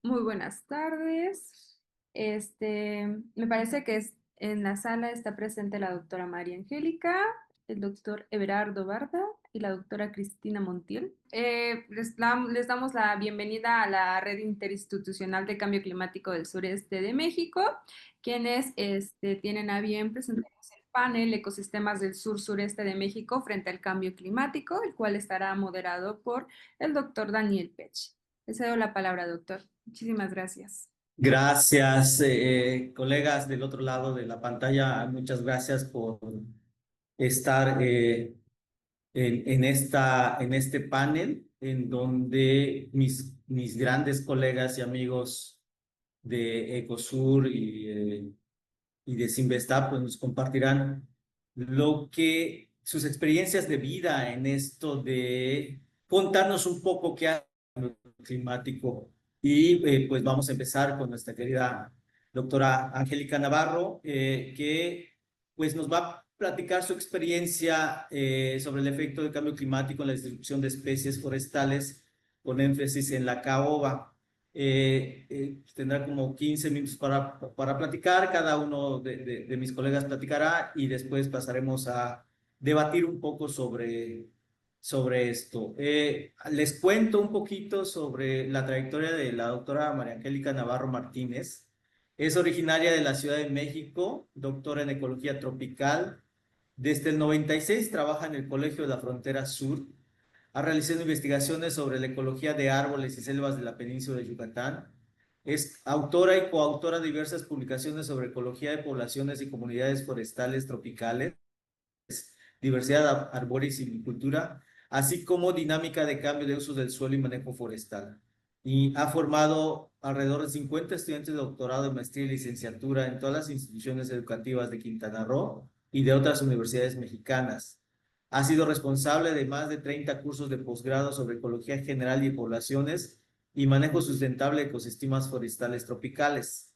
Muy buenas tardes. Me parece que en la sala está presente la doctora María Angélica, el doctor Everardo Barda y la doctora Cristina Montiel. Les damos la bienvenida a la Red Interinstitucional de Cambio Climático del Sureste de México, quienes tienen a bien presentarnos el panel Ecosistemas del Sur-Sureste de México frente al cambio climático, el cual estará moderado por el doctor Daniel Pech. Le cedo la palabra, doctor. Muchísimas gracias. Gracias, colegas del otro lado de la pantalla. Muchas gracias por estar en este panel en donde mis grandes colegas y amigos de Ecosur y de Sinvestap pues, nos compartirán sus experiencias de vida en esto de contarnos un poco qué hace el cambio climático. Y pues vamos a empezar con nuestra querida doctora Angélica Navarro, que pues nos va a platicar su experiencia sobre el efecto del cambio climático en la distribución de especies forestales, con énfasis en la caoba. Tendrá como 15 minutos para platicar, cada uno de mis colegas platicará y después pasaremos a debatir un poco sobre esto. Les cuento un poquito sobre la trayectoria de la doctora María Angélica Navarro Martínez. Es originaria de la Ciudad de México, doctora en Ecología Tropical. Desde el 96 trabaja en el Colegio de la Frontera Sur. Ha realizado investigaciones sobre la ecología de árboles y selvas de la península de Yucatán. Es autora y coautora de diversas publicaciones sobre ecología de poblaciones y comunidades forestales tropicales, diversidad arbórea y silvicultura, así como dinámica de cambio de usos del suelo y manejo forestal. Y ha formado alrededor de 50 estudiantes de doctorado, maestría y licenciatura en todas las instituciones educativas de Quintana Roo y de otras universidades mexicanas. Ha sido responsable de más de 30 cursos de posgrado sobre ecología general y poblaciones y manejo sustentable de ecosistemas forestales tropicales.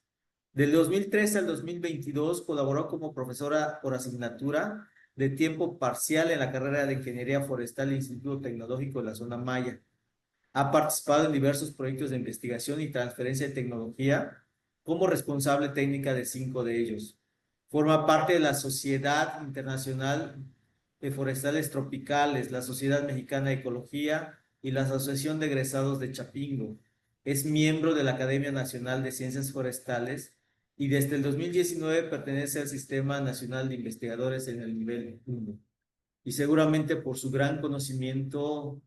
Del 2013 al 2022 colaboró como profesora por asignatura de tiempo parcial en la carrera de Ingeniería Forestal del Instituto Tecnológico de la Zona Maya. Ha participado en diversos proyectos de investigación y transferencia de tecnología como responsable técnica de 5 de ellos. Forma parte de la Sociedad Internacional de Forestales Tropicales, la Sociedad Mexicana de Ecología y la Asociación de Egresados de Chapingo. Es miembro de la Academia Nacional de Ciencias Forestales y desde el 2019 pertenece al Sistema Nacional de Investigadores en el nivel 1. Y seguramente por su gran conocimiento,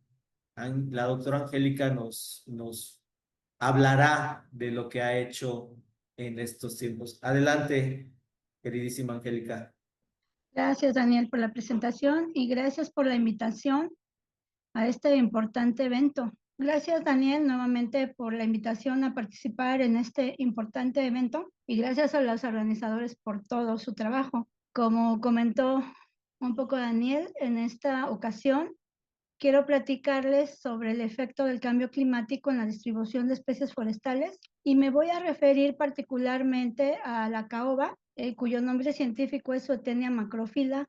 la doctora Angélica nos hablará de lo que ha hecho en estos tiempos. Adelante, queridísima Angélica. Gracias, Daniel, por la presentación y gracias por la invitación a este importante evento. Gracias, Daniel, nuevamente por la invitación a participar en este importante evento y gracias a los organizadores por todo su trabajo. Como comentó un poco Daniel, en esta ocasión quiero platicarles sobre el efecto del cambio climático en la distribución de especies forestales y me voy a referir particularmente a la caoba, cuyo nombre científico es Suetenia macrophylla,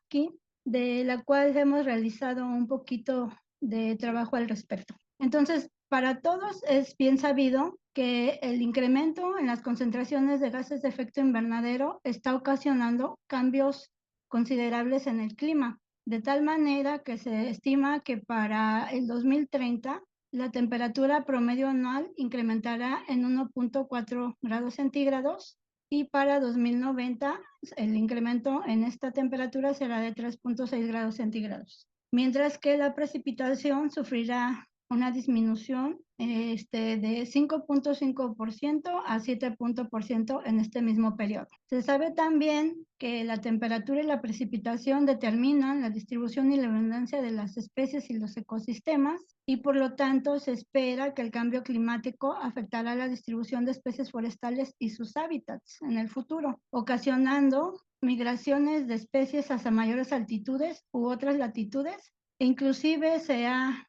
de la cual hemos realizado un poquito de trabajo al respecto. Entonces, para todos es bien sabido que el incremento en las concentraciones de gases de efecto invernadero está ocasionando cambios considerables en el clima, de tal manera que se estima que para el 2030 la temperatura promedio anual incrementará en 1.4 grados centígrados y para 2090 el incremento en esta temperatura será de 3.6 grados centígrados, mientras que la precipitación sufrirá una disminución de 5.5% a 7% en este mismo periodo. Se sabe también que la temperatura y la precipitación determinan la distribución y la abundancia de las especies y los ecosistemas y por lo tanto se espera que el cambio climático afectará la distribución de especies forestales y sus hábitats en el futuro, ocasionando migraciones de especies hacia mayores altitudes u otras latitudes e inclusive se ha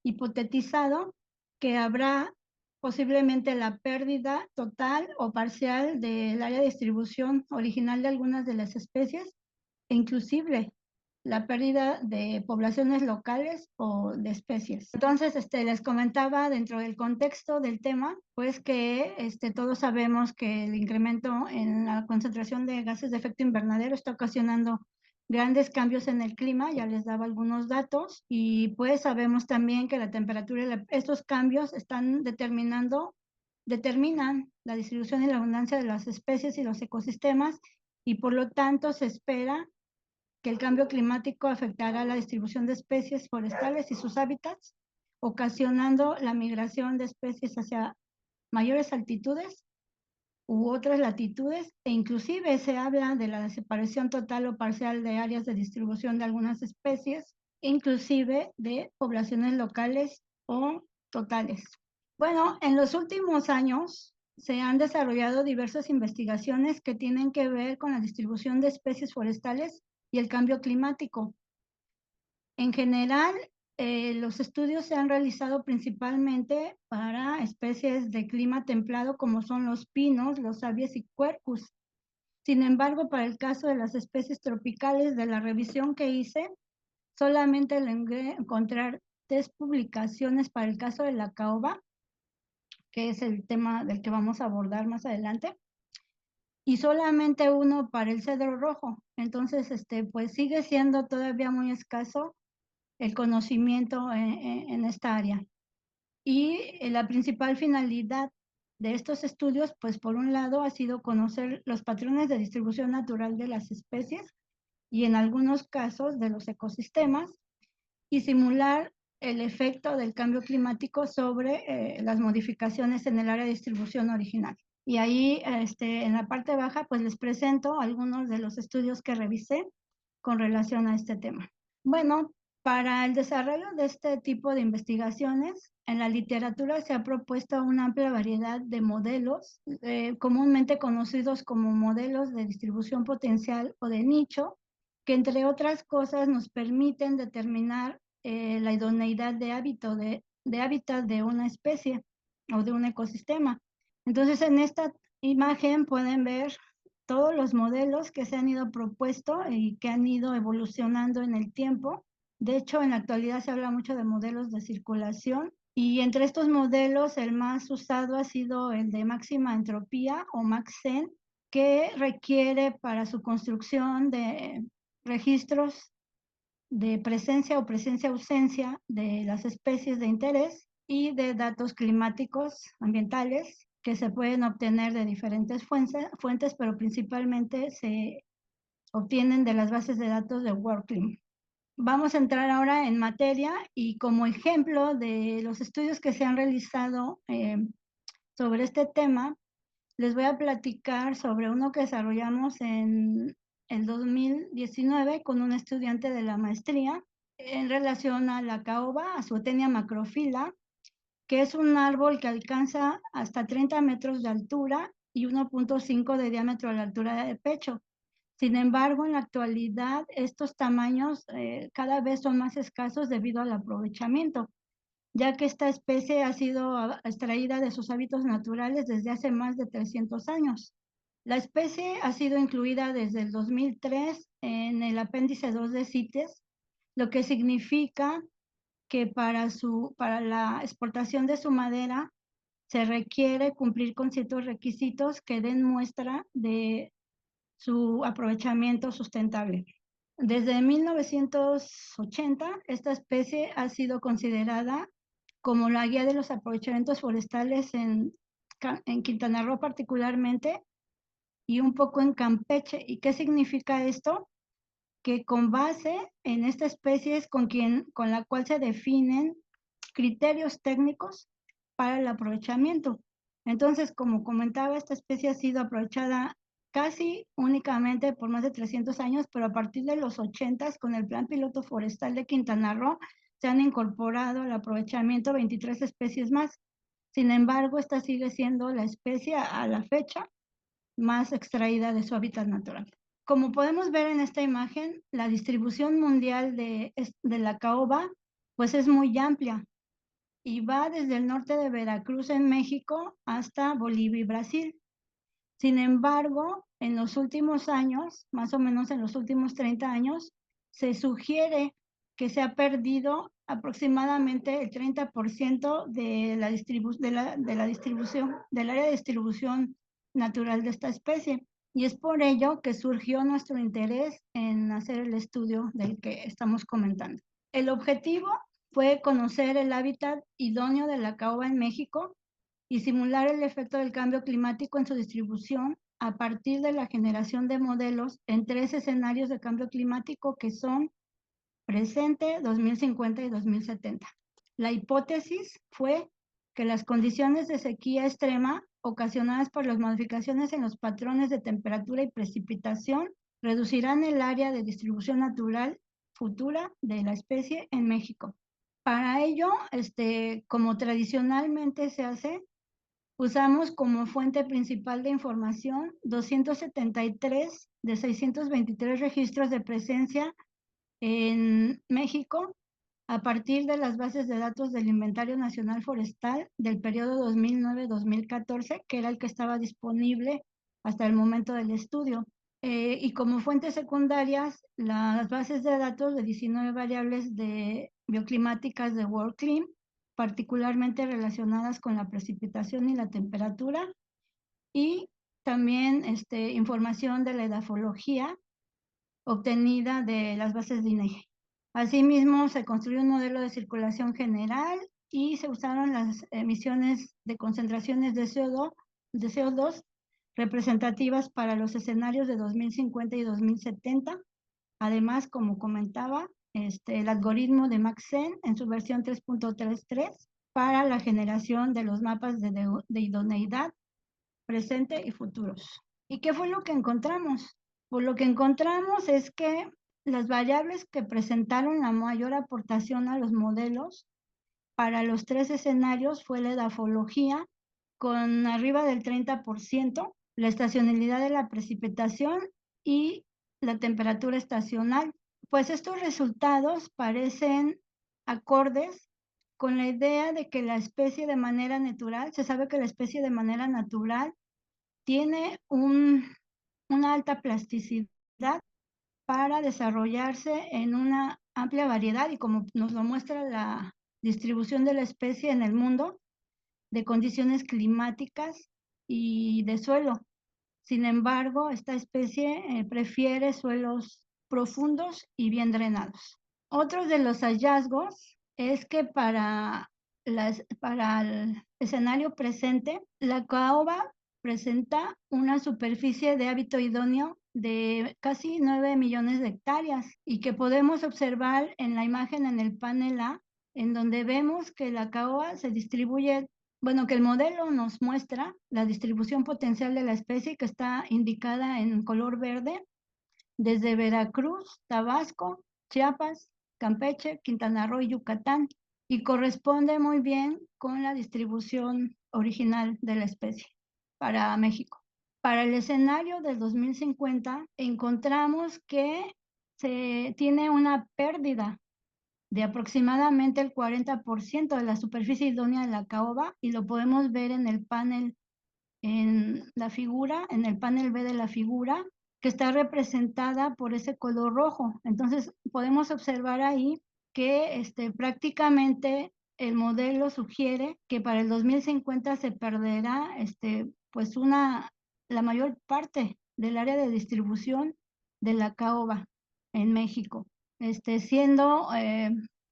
hipotetizado que habrá posiblemente la pérdida total o parcial del área de distribución original de algunas de las especies e inclusive la pérdida de poblaciones locales o de especies. Entonces, les comentaba dentro del contexto del tema, pues que todos sabemos que el incremento en la concentración de gases de efecto invernadero está ocasionando grandes cambios en el clima, ya les daba algunos datos, y pues sabemos también que la temperatura y estos cambios determinan la distribución y la abundancia de las especies y los ecosistemas, y por lo tanto se espera que el cambio climático afectará la distribución de especies forestales y sus hábitats, ocasionando la migración de especies hacia mayores altitudes u otras latitudes, e inclusive se habla de la desaparición total o parcial de áreas de distribución de algunas especies, inclusive de poblaciones locales o totales. Bueno, en los últimos años se han desarrollado diversas investigaciones que tienen que ver con la distribución de especies forestales y el cambio climático. En general, los estudios se han realizado principalmente para especies de clima templado como son los pinos, los sabies y quercus. Sin embargo, para el caso de las especies tropicales, de la revisión que hice, solamente logré encontrar 3 publicaciones para el caso de la caoba, que es el tema del que vamos a abordar más adelante, y solamente 1 para el cedro rojo. Entonces, pues sigue siendo todavía muy escaso el conocimiento en esta área. Y la principal finalidad de estos estudios, pues por un lado, ha sido conocer los patrones de distribución natural de las especies y en algunos casos de los ecosistemas, y simular el efecto del cambio climático sobre las modificaciones en el área de distribución original. Y ahí, en la parte baja, pues les presento algunos de los estudios que revisé con relación a este tema. Bueno, para el desarrollo de este tipo de investigaciones, en la literatura se ha propuesto una amplia variedad de modelos, comúnmente conocidos como modelos de distribución potencial o de nicho, que entre otras cosas nos permiten determinar la idoneidad de hábitat de una especie o de un ecosistema. Entonces, en esta imagen pueden ver todos los modelos que se han ido propuesto y que han ido evolucionando en el tiempo. De hecho, en la actualidad se habla mucho de modelos de circulación, y entre estos modelos el más usado ha sido el de máxima entropía o MaxEnt, que requiere para su construcción de registros de presencia o presencia-ausencia de las especies de interés y de datos climáticos ambientales que se pueden obtener de diferentes fuentes, pero principalmente se obtienen de las bases de datos de WorldClim. Vamos a entrar ahora en materia, y como ejemplo de los estudios que se han realizado sobre este tema, les voy a platicar sobre uno que desarrollamos en el 2019 con un estudiante de la maestría en relación a la caoba, a Suetenia macrophylla, que es un árbol que alcanza hasta 30 metros de altura y 1.5 de diámetro a la altura del pecho. Sin embargo, en la actualidad estos tamaños cada vez son más escasos debido al aprovechamiento, ya que esta especie ha sido extraída de sus hábitats naturales desde hace más de 300 años. La especie ha sido incluida desde el 2003 en el apéndice 2 de CITES, lo que significa que para la exportación de su madera se requiere cumplir con ciertos requisitos que den muestra de su aprovechamiento sustentable. Desde 1980, esta especie ha sido considerada como la guía de los aprovechamientos forestales en Quintana Roo particularmente, y un poco en Campeche. ¿Y qué significa esto? Que con base en esta especie es con la cual se definen criterios técnicos para el aprovechamiento. Entonces, como comentaba, esta especie ha sido aprovechada casi únicamente por más de 300 años, pero a partir de los 80, con el Plan Piloto Forestal de Quintana Roo, se han incorporado al aprovechamiento 23 especies más. Sin embargo, esta sigue siendo la especie a la fecha más extraída de su hábitat natural. Como podemos ver en esta imagen, la distribución mundial de la caoba pues es muy amplia y va desde el norte de Veracruz en México hasta Bolivia y Brasil. Sin embargo, en los últimos años, más o menos en los últimos 30 años, se sugiere que se ha perdido aproximadamente el 30% de la distribución, del área de distribución natural de esta especie. Y es por ello que surgió nuestro interés en hacer el estudio del que estamos comentando. El objetivo fue conocer el hábitat idóneo de la caoba en México y simular el efecto del cambio climático en su distribución a partir de la generación de modelos en 3 escenarios de cambio climático que son presente, 2050 y 2070. La hipótesis fue que las condiciones de sequía extrema ocasionadas por las modificaciones en los patrones de temperatura y precipitación reducirán el área de distribución natural futura de la especie en México. Para ello, como tradicionalmente se hace, usamos como fuente principal de información 273 de 623 registros de presencia en México a partir de las bases de datos del Inventario Nacional Forestal del periodo 2009-2014, que era el que estaba disponible hasta el momento del estudio. Y como fuentes secundarias, las bases de datos de 19 variables bioclimáticas de WorldClim, particularmente relacionadas con la precipitación y la temperatura, y también información de la edafología obtenida de las bases de INEGI. Asimismo, se construyó un modelo de circulación general y se usaron las emisiones de concentraciones de CO2 representativas para los escenarios de 2050 y 2070. Además, como comentaba, el algoritmo de Maxent en su versión 3.33 para la generación de los mapas de idoneidad presente y futuros. ¿Y qué fue lo que encontramos? Pues lo que encontramos es que las variables que presentaron la mayor aportación a los modelos para los 3 escenarios fue la edafología, con arriba del 30%, la estacionalidad de la precipitación y la temperatura estacional. Pues estos resultados parecen acordes con la idea de que la especie de manera natural, se sabe que la especie de manera natural tiene una alta plasticidad para desarrollarse en una amplia variedad y como nos lo muestra la distribución de la especie en el mundo, de condiciones climáticas y de suelo. Sin embargo, esta especie prefiere suelos profundos y bien drenados. Otro de los hallazgos es que para el escenario presente, la caoba presenta una superficie de hábito idóneo de casi 9 millones de hectáreas y que podemos observar en la imagen en el panel A, en donde vemos que la caoba se distribuye, bueno, que el modelo nos muestra la distribución potencial de la especie que está indicada en color verde desde Veracruz, Tabasco, Chiapas, Campeche, Quintana Roo y Yucatán, y corresponde muy bien con la distribución original de la especie para México. Para el escenario del 2050 encontramos que se tiene una pérdida de aproximadamente el 40% de la superficie idónea de la caoba y lo podemos ver en el panel, en la figura, en el panel B de la figura, que está representada por ese color rojo. Entonces podemos observar ahí que prácticamente el modelo sugiere que para el 2050 se perderá pues la mayor parte del área de distribución de la caoba en México, siendo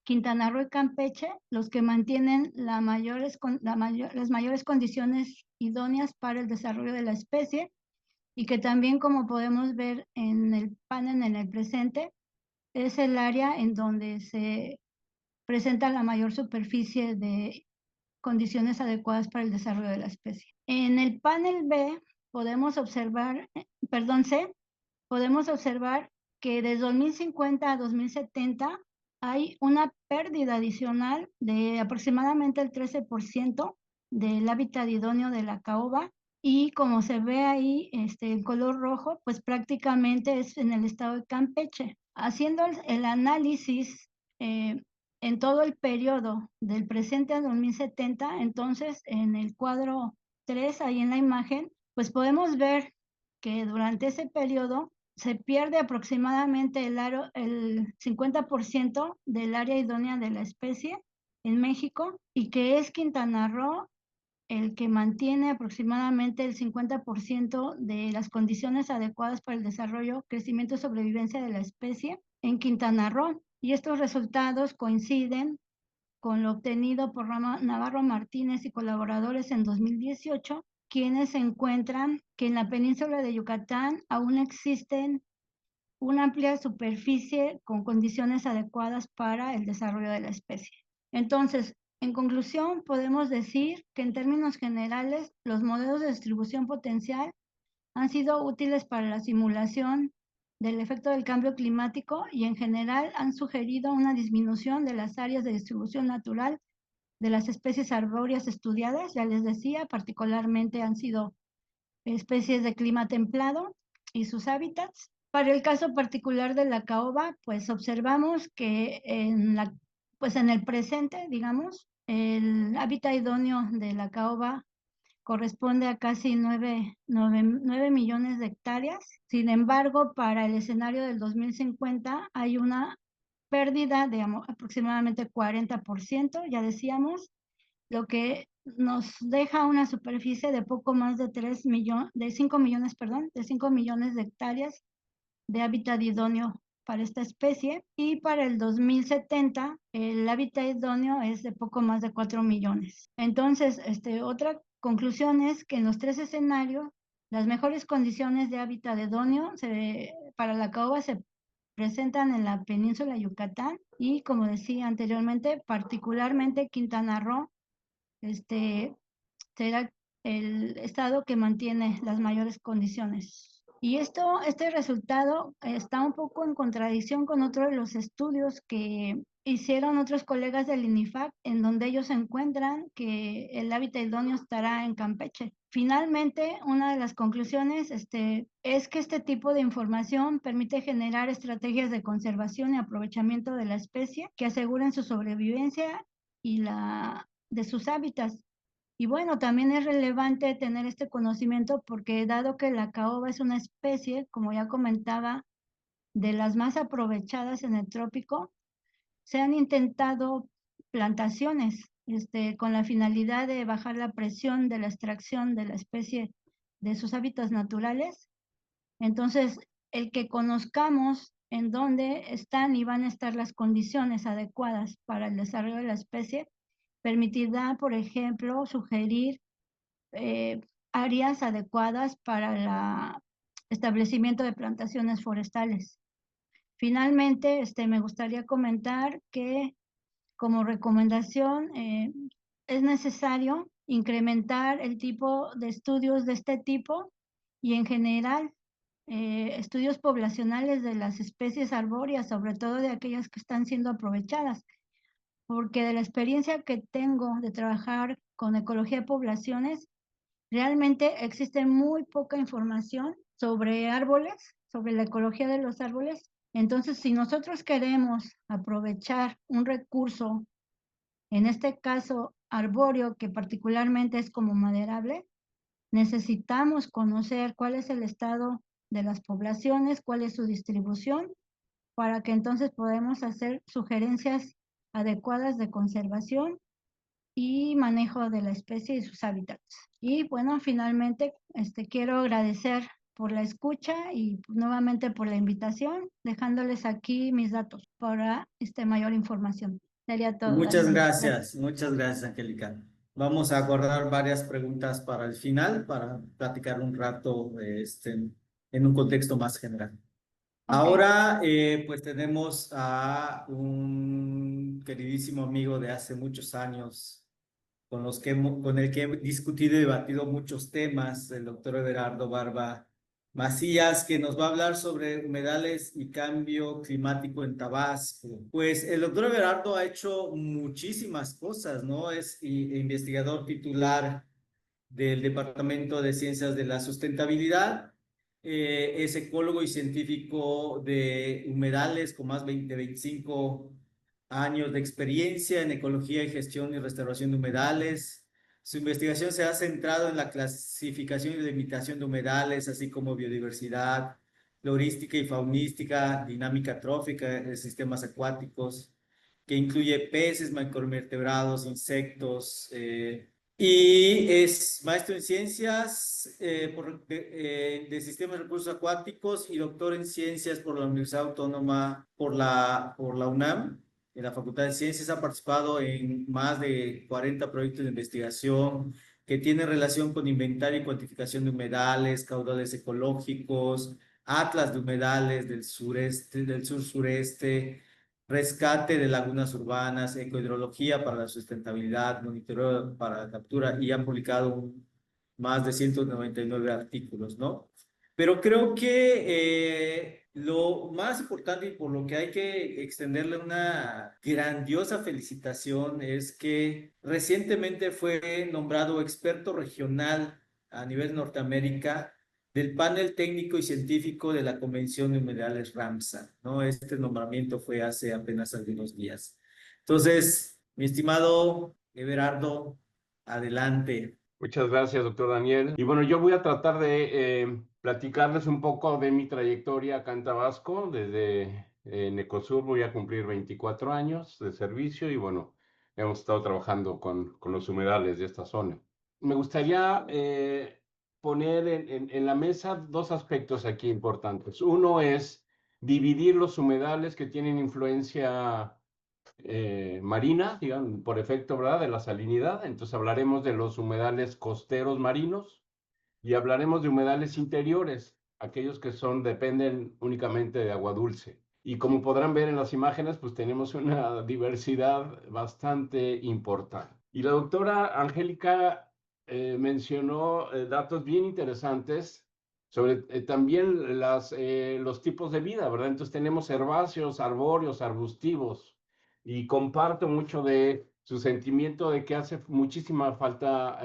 Quintana Roo y Campeche los que mantienen las mayores condiciones idóneas para el desarrollo de la especie y que también, como podemos ver en el panel en el presente, es el área en donde se presenta la mayor superficie de condiciones adecuadas para el desarrollo de la especie. En el panel B podemos observar, C, podemos observar que de 2050 a 2070 hay una pérdida adicional de aproximadamente el 13% del hábitat idóneo de la caoba y como se ve ahí, el color rojo, pues prácticamente es en el estado de Campeche. Haciendo el análisis en todo el periodo del presente a 2070, entonces en el cuadro 3, ahí en la imagen, pues podemos ver que durante ese periodo se pierde aproximadamente el 50% del área idónea de la especie en México y que es Quintana Roo el que mantiene aproximadamente el 50% de las condiciones adecuadas para el desarrollo, crecimiento y sobrevivencia de la especie en Quintana Roo. Y estos resultados coinciden con lo obtenido por Navarro Martínez y colaboradores en 2018, quienes encuentran que en la península de Yucatán aún existen una amplia superficie con condiciones adecuadas para el desarrollo de la especie. Entonces, en conclusión, podemos decir que en términos generales, los modelos de distribución potencial han sido útiles para la simulación del efecto del cambio climático y en general han sugerido una disminución de las áreas de distribución natural de las especies arbóreas estudiadas. Ya les decía, particularmente han sido especies de clima templado y sus hábitats. Para el caso particular de la caoba, pues observamos que pues en el presente, digamos, el hábitat idóneo de la caoba corresponde a casi 9 millones de hectáreas. Sin embargo, para el escenario del 2050 hay una pérdida de aproximadamente 40%, ya decíamos, lo que nos deja una superficie de poco más de 5 millones, perdón, de 5 millones de hectáreas de hábitat idóneo para esta especie, y para el 2070 el hábitat idóneo es de poco más de 4 millones. Entonces, otra conclusión es que en los tres escenarios las mejores condiciones de hábitat idóneo para la caoba se presentan en la península de Yucatán y, como decía anteriormente, particularmente Quintana Roo será el estado que mantiene las mayores condiciones. Y este resultado está un poco en contradicción con otro de los estudios que hicieron otros colegas del INIFAC, en donde ellos encuentran que el hábitat idóneo estará en Campeche. Finalmente, una de las conclusiones es que este tipo de información permite generar estrategias de conservación y aprovechamiento de la especie que aseguren su sobrevivencia y la de sus hábitats. Y bueno, también es relevante tener este conocimiento porque dado que la caoba es una especie, como ya comentaba, de las más aprovechadas en el trópico, se han intentado plantaciones con la finalidad de bajar la presión de la extracción de la especie de sus hábitats naturales. Entonces, el que conozcamos en dónde están y van a estar las condiciones adecuadas para el desarrollo de la especie permitirá, por ejemplo, sugerir eh, áreas adecuadas para el establecimiento de plantaciones forestales. Finalmente, me gustaría comentar que como recomendación es necesario incrementar el tipo de estudios de este tipo y en general estudios poblacionales de las especies arbóreas, sobre todo de aquellas que están siendo aprovechadas, porque de la experiencia que tengo de trabajar con ecología de poblaciones, realmente existe muy poca información sobre árboles, sobre la ecología de los árboles. Entonces, si nosotros queremos aprovechar un recurso, en este caso arbóreo, que particularmente es como maderable, necesitamos conocer cuál es el estado de las poblaciones, cuál es su distribución, para que entonces podamos hacer sugerencias adecuadas de conservación y manejo de la especie y sus hábitats. Y bueno, finalmente quiero agradecer por la escucha y nuevamente por la invitación, dejándoles aquí mis datos para mayor información. Sería todo, Daniel. Muchas gracias, Angélica. Vamos a acordar varias preguntas para el final, para platicar un rato en un contexto más general. Ahora, pues tenemos a un queridísimo amigo de hace muchos años, con el que he discutido y debatido muchos temas, el doctor Everardo Barba Macías, que nos va a hablar sobre humedales y cambio climático en Tabasco. Pues el doctor Everardo ha hecho muchísimas cosas, ¿no? Es investigador titular del Departamento de Ciencias de la Sustentabilidad. Es ecólogo y científico de humedales con más de 25 años de experiencia en ecología y gestión y restauración de humedales. Su investigación se ha centrado en la clasificación y limitación de humedales, así como biodiversidad, florística y faunística, dinámica trófica de sistemas acuáticos, que incluye peces, macroinvertebrados, insectos, y es maestro en ciencias de sistemas de recursos acuáticos y doctor en ciencias por la Universidad Autónoma, por la UNAM. En la Facultad de Ciencias ha participado en más de 40 proyectos de investigación que tienen relación con inventario y cuantificación de humedales, caudales ecológicos, atlas de humedales del sureste, del sur-sureste, rescate de lagunas urbanas, ecohidrología para la sustentabilidad, monitoreo para la captura, y han publicado más de 199 artículos, ¿no? Pero creo que lo más importante y por lo que hay que extenderle una grandiosa felicitación es que recientemente fue nombrado experto regional a nivel Norteamérica del panel técnico y científico de la Convención de Humedales Ramsar, ¿no? Este nombramiento fue hace apenas algunos días. Entonces, mi estimado Everardo, adelante. Muchas gracias, doctor Daniel. Y bueno, yo voy a tratar de platicarles un poco de mi trayectoria acá en Tabasco. Desde en Ecosur voy a cumplir 24 años de servicio y bueno, hemos estado trabajando con los humedales de esta zona. Me gustaría poner en la mesa dos aspectos aquí importantes. Uno es dividir los humedales que tienen influencia marina, digamos, por efecto, ¿verdad?, de la salinidad. Entonces hablaremos de los humedales costeros marinos y hablaremos de humedales interiores, aquellos que dependen únicamente de agua dulce. Y como podrán ver en las imágenes, pues tenemos una diversidad bastante importante. Y la doctora Angélica mencionó datos bien interesantes sobre también los tipos de vida, ¿verdad? Entonces tenemos herbáceos, arbóreos, arbustivos, y comparto mucho de su sentimiento de que hace muchísima falta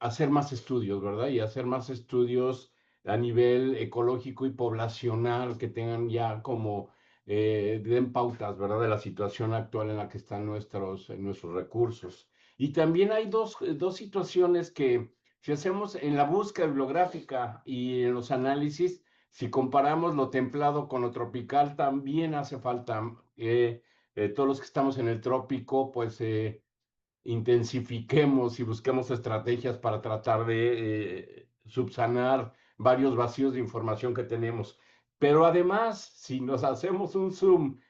hacer más estudios, ¿verdad? Y hacer más estudios a nivel ecológico y poblacional que tengan ya como, den pautas, ¿verdad? De la situación actual en la que están nuestros recursos. Y también hay dos situaciones que, si hacemos en la búsqueda bibliográfica y en los análisis, si comparamos lo templado con lo tropical, también hace falta todos los que estamos en el trópico, pues intensifiquemos y busquemos estrategias para tratar de subsanar varios vacíos de información que tenemos. Pero además, si nos hacemos un zoom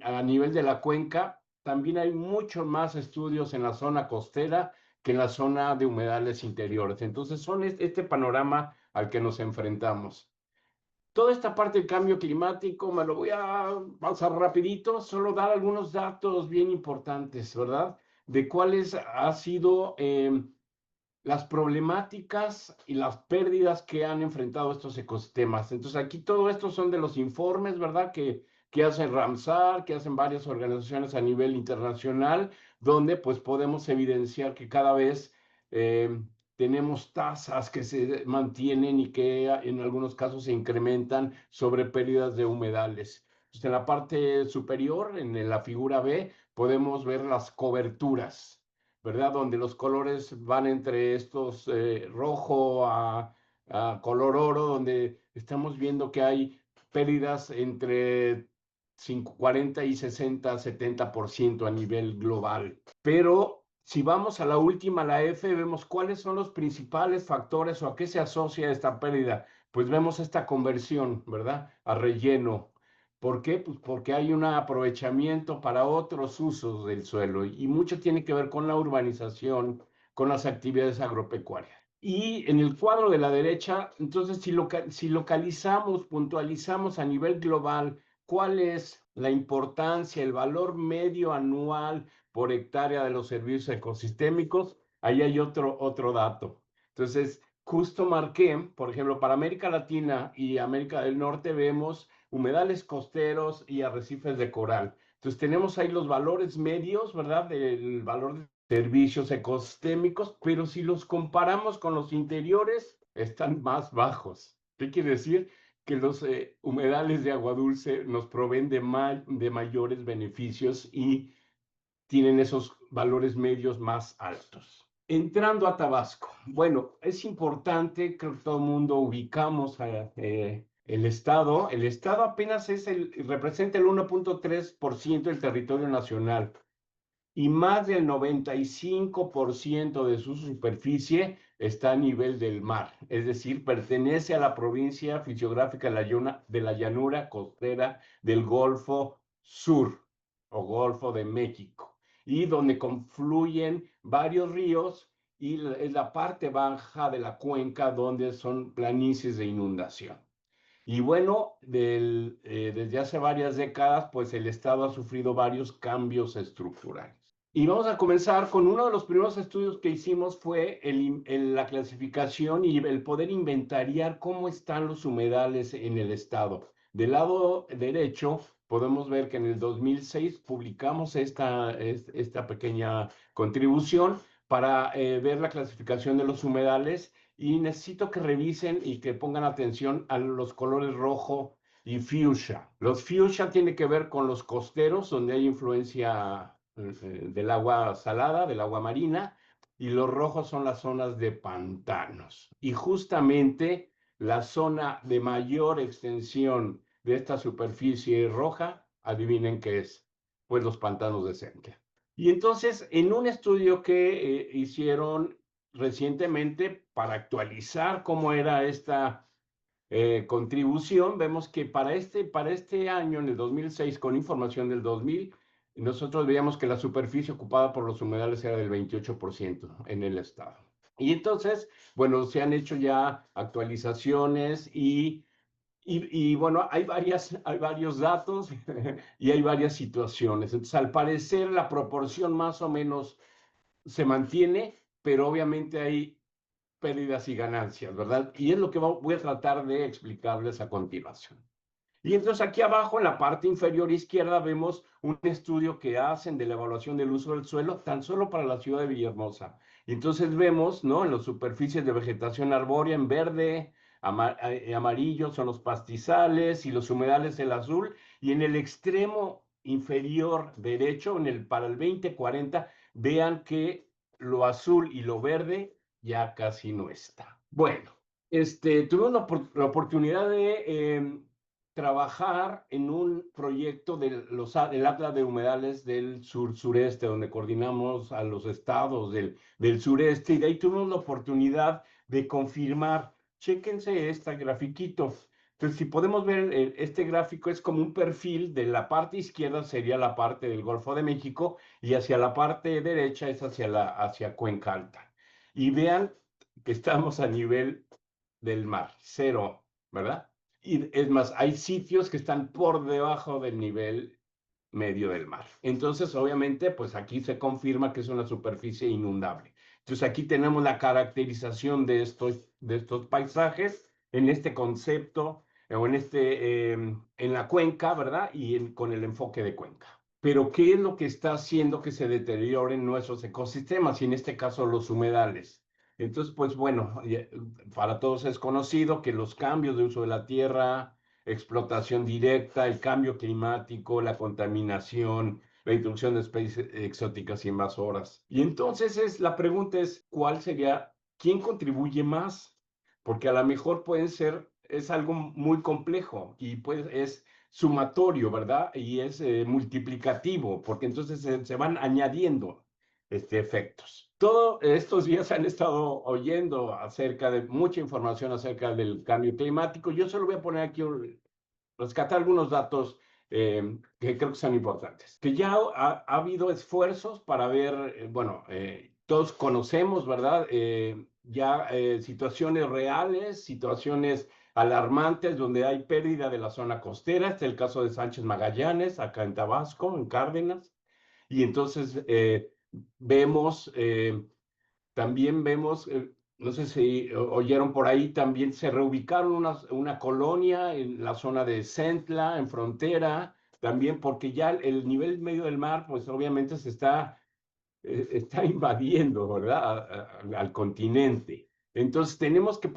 a nivel de la cuenca, también hay muchos más estudios en la zona costera que en la zona de humedales interiores. Entonces, son este panorama al que nos enfrentamos. Toda esta parte del cambio climático me lo voy a pasar rapidito, solo dar algunos datos bien importantes, ¿verdad? De cuáles han sido las problemáticas y las pérdidas que han enfrentado estos ecosistemas. Entonces aquí todo esto son de los informes, ¿verdad? Que hacen Ramsar, que hacen varias organizaciones a nivel internacional, donde pues podemos evidenciar que cada vez tenemos tasas que se mantienen y que en algunos casos se incrementan sobre pérdidas de humedales. Entonces, en la parte superior, en la figura B, podemos ver las coberturas, ¿verdad? Donde los colores van entre estos rojo a color oro, donde estamos viendo que hay pérdidas entre 40 y 60, 70% a nivel global. Pero si vamos a la última, la F, vemos cuáles son los principales factores o a qué se asocia esta pérdida. Pues vemos esta conversión, ¿verdad?, a relleno. ¿Por qué? Pues porque hay un aprovechamiento para otros usos del suelo y mucho tiene que ver con la urbanización, con las actividades agropecuarias. Y en el cuadro de la derecha, entonces, si localizamos, puntualizamos a nivel global cuál es la importancia, el valor medio anual por hectárea de los servicios ecosistémicos, ahí hay otro dato. Entonces, justo marqué, por ejemplo, para América Latina y América del Norte vemos humedales costeros y arrecifes de coral. Entonces tenemos ahí los valores medios, ¿verdad? Del valor de servicios ecosistémicos, pero si los comparamos con los interiores, están más bajos. ¿Qué quiere decir? Que los humedales de agua dulce nos proveen de mayores beneficios y tienen esos valores medios más altos. Entrando a Tabasco. Bueno, es importante, creo que todo el mundo ubicamos el estado. El estado apenas representa el 1.3% del territorio nacional y más del 95% de su superficie está a nivel del mar, es decir, pertenece a la provincia fisiográfica de la llanura costera del Golfo Sur o Golfo de México, y donde confluyen varios ríos y es la parte baja de la cuenca donde son planicies de inundación. Y bueno, desde hace varias décadas, pues el Estado ha sufrido varios cambios estructurales. Y vamos a comenzar con uno de los primeros estudios que hicimos fue la clasificación y el poder inventariar cómo están los humedales en el Estado. Del lado derecho podemos ver que en el 2006 publicamos esta pequeña contribución para ver la clasificación de los humedales, y necesito que revisen y que pongan atención a los colores rojo y fuchsia. Los fuchsia tienen que ver con los costeros, donde hay influencia del agua salada, del agua marina, y los rojos son las zonas de pantanos. Y justamente la zona de mayor extensión de esta superficie roja, adivinen qué es, pues los pantanos de Sequia. Y entonces, en un estudio que hicieron recientemente para actualizar cómo era esta contribución, vemos que para este año, en el 2006, con información del 2000, nosotros veíamos que la superficie ocupada por los humedales era del 28% en el estado. Y entonces, bueno, se han hecho ya actualizaciones y bueno, hay varios datos y hay varias situaciones. Entonces, al parecer, la proporción más o menos se mantiene, pero obviamente hay pérdidas y ganancias, ¿verdad? Y es lo que voy a tratar de explicarles a continuación. Y entonces aquí abajo, en la parte inferior izquierda, vemos un estudio que hacen de la evaluación del uso del suelo tan solo para la ciudad de Villahermosa. Y entonces vemos, ¿no? En las superficies de vegetación arbórea en verde, amarillo son los pastizales y los humedales el azul. Y en el extremo inferior derecho, para el 2040, vean que lo azul y lo verde ya casi no está. Bueno, tuve la oportunidad de trabajar en un proyecto del Atlas de Humedales del sureste, donde coordinamos a los estados del sureste, y de ahí tuvimos la oportunidad de confirmar. Chéquense este grafiquito. Entonces, si podemos ver, este gráfico es como un perfil. De la parte izquierda sería la parte del Golfo de México y hacia la parte derecha es hacia Cuenca Alta. Y vean que estamos a nivel del mar, cero, ¿verdad? Y es más, hay sitios que están por debajo del nivel medio del mar. Entonces, obviamente, pues aquí se confirma que es una superficie inundable. Entonces, aquí tenemos la caracterización de estos paisajes en este concepto o en la cuenca, ¿verdad? Y con el enfoque de cuenca. Pero, ¿qué es lo que está haciendo que se deterioren nuestros ecosistemas y en este caso los humedales? Entonces, pues bueno, para todos es conocido que los cambios de uso de la tierra, explotación directa, el cambio climático, la contaminación, la introducción de especies exóticas y invasoras. Y entonces la pregunta es, ¿quién contribuye más? Porque a lo mejor es algo muy complejo y pues es sumatorio, ¿verdad? Y es multiplicativo, porque entonces se van añadiendo efectos. Todos estos días han estado oyendo mucha información acerca del cambio climático. Yo solo voy a poner aquí, rescatar algunos datos que creo que son importantes. Que ya ha habido esfuerzos para ver, bueno, todos conocemos, ¿verdad? Ya situaciones reales, situaciones alarmantes donde hay pérdida de la zona costera. Este es el caso de Sánchez Magallanes, acá en Tabasco, en Cárdenas. Y entonces también vemos, no sé si oyeron por ahí, también se reubicaron una colonia en la zona de Centla, en frontera, también porque ya el nivel medio del mar, pues obviamente está invadiendo, ¿verdad? Al continente. Entonces tenemos que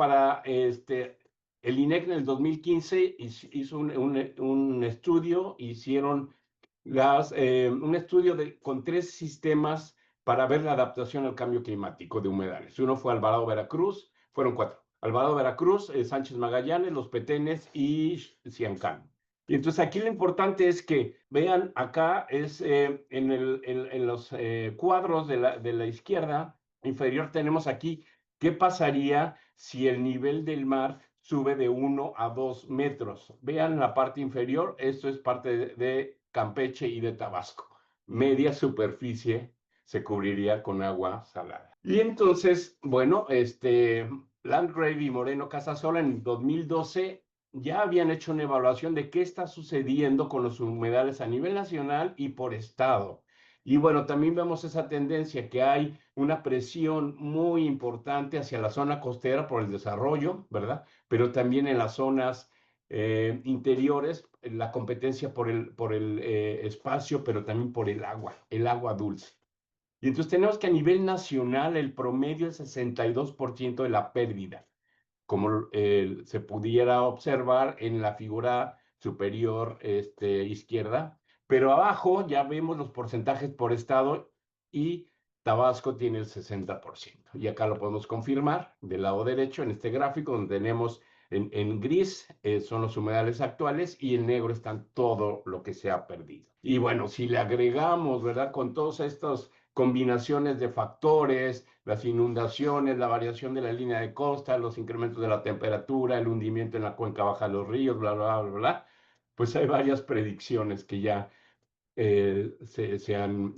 el INEC en el 2015 hizo un estudio, hicieron un estudio con 3 sistemas para ver la adaptación al cambio climático de humedales. Uno fue Alvarado, Veracruz, fueron 4. Alvarado, Veracruz, Sánchez Magallanes, Los Petenes y Ciancán. Y entonces aquí lo importante es que vean acá es en los cuadros de la izquierda inferior tenemos aquí qué pasaría si el nivel del mar sube de 1 a 2 metros. Vean la parte inferior, esto es parte de Campeche y de Tabasco. Media superficie se cubriría con agua salada. Y entonces, bueno, Landgrave y Moreno Casasola en 2012 ya habían hecho una evaluación de qué está sucediendo con los humedales a nivel nacional y por estado. Y bueno, también vemos esa tendencia que hay una presión muy importante hacia la zona costera por el desarrollo, ¿verdad? Pero también en las zonas interiores, la competencia por el espacio, pero también por el agua dulce. Y entonces tenemos que a nivel nacional el promedio es 62% de la pérdida, como se pudiera observar en la figura superior izquierda, pero abajo ya vemos los porcentajes por estado y Tabasco tiene el 60%. Y acá lo podemos confirmar del lado derecho en este gráfico donde tenemos en gris son los humedales actuales y en negro están todo lo que se ha perdido. Y bueno, si le agregamos, ¿verdad? Con todos estos combinaciones de factores, las inundaciones, la variación de la línea de costa, los incrementos de la temperatura, el hundimiento en la cuenca baja de los ríos, bla, bla, bla, bla, pues hay varias predicciones que ya se han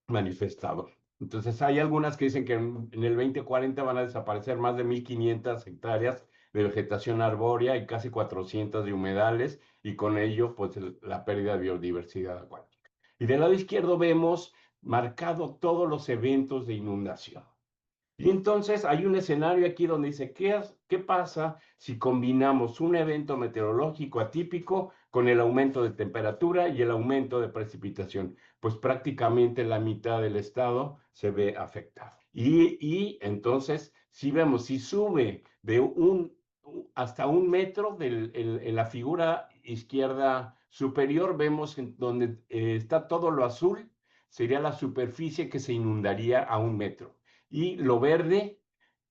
manifestado. Entonces hay algunas que dicen que en el 2040 van a desaparecer más de 1.500 hectáreas de vegetación arbórea y casi 400 de humedales y con ello pues la pérdida de biodiversidad acuática. Y del lado izquierdo vemos marcado todos los eventos de inundación. Y entonces hay un escenario aquí donde dice, ¿qué pasa si combinamos un evento meteorológico atípico con el aumento de temperatura y el aumento de precipitación? Pues prácticamente la mitad del estado se ve afectado. Y entonces, si vemos, si sube de hasta 1 metro en la figura izquierda superior, vemos donde está todo lo azul, sería la superficie que se inundaría a 1 metro. Y lo verde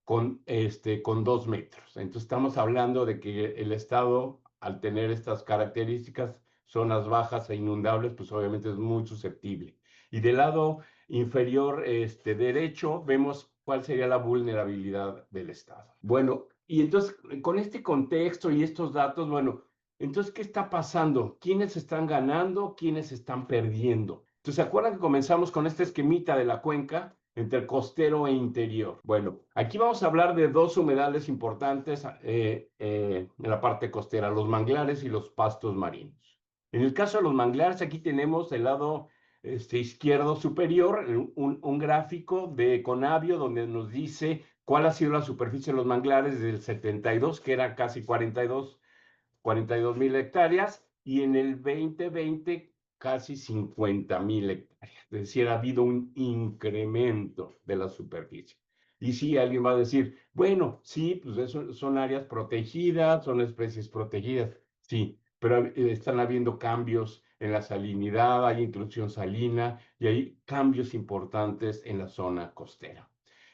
con 2 metros. Entonces estamos hablando de que el estado, al tener estas características, zonas bajas e inundables, pues obviamente es muy susceptible. Y del lado inferior derecho vemos cuál sería la vulnerabilidad del estado. Bueno, y entonces con este contexto y estos datos, bueno, entonces, ¿qué está pasando? ¿Quiénes están ganando? ¿Quiénes están perdiendo? Entonces, ¿se acuerdan que comenzamos con este esquemita de la cuenca entre costero e interior? Bueno, aquí vamos a hablar de dos humedales importantes en la parte costera, los manglares y los pastos marinos. En el caso de los manglares, aquí tenemos el lado izquierdo superior, un gráfico de Conavio donde nos dice cuál ha sido la superficie de los manglares desde el 72, que era casi 42,000 hectáreas, y en el 2020 casi 50,000 hectáreas. Es decir, ha habido un incremento de la superficie. Y sí, alguien va a decir, bueno, sí, pues eso son áreas protegidas, son especies protegidas, sí, pero están habiendo cambios en la salinidad, hay intrusión salina y hay cambios importantes en la zona costera.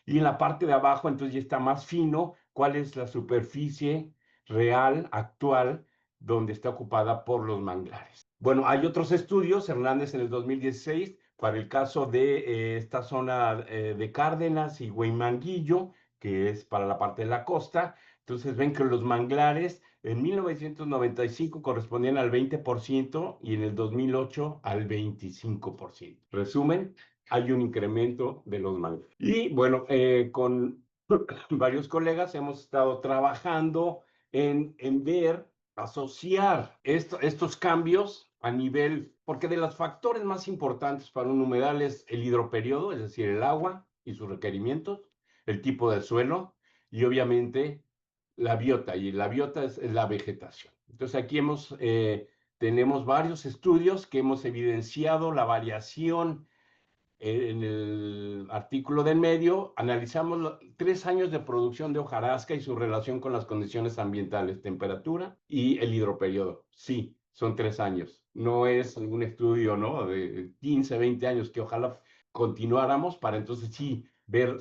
Y en la parte de abajo, entonces ya está más fino, cuál es la superficie real, actual, donde está ocupada por los manglares. Bueno, hay otros estudios, Hernández en el 2016, para el caso de esta zona de Cárdenas y Huimanguillo, que es para la parte de la costa. Entonces ven que los manglares en 1995 correspondían al 20% y en el 2008 al 25%. Resumen, hay un incremento de los manglares. Y bueno, con varios colegas hemos estado trabajando en ver, asociar estos cambios a nivel, porque de los factores más importantes para un humedal es el hidroperiodo, es decir, el agua y sus requerimientos, el tipo de suelo y obviamente la biota, y la biota es la vegetación. Entonces aquí tenemos varios estudios que hemos evidenciado la variación. En el artículo del medio analizamos 3 años de producción de hojarasca y su relación con las condiciones ambientales, temperatura y el hidroperiodo. Sí, son 3 años. No es un estudio, ¿no?, de 15, 20 años, que ojalá continuáramos para entonces sí ver,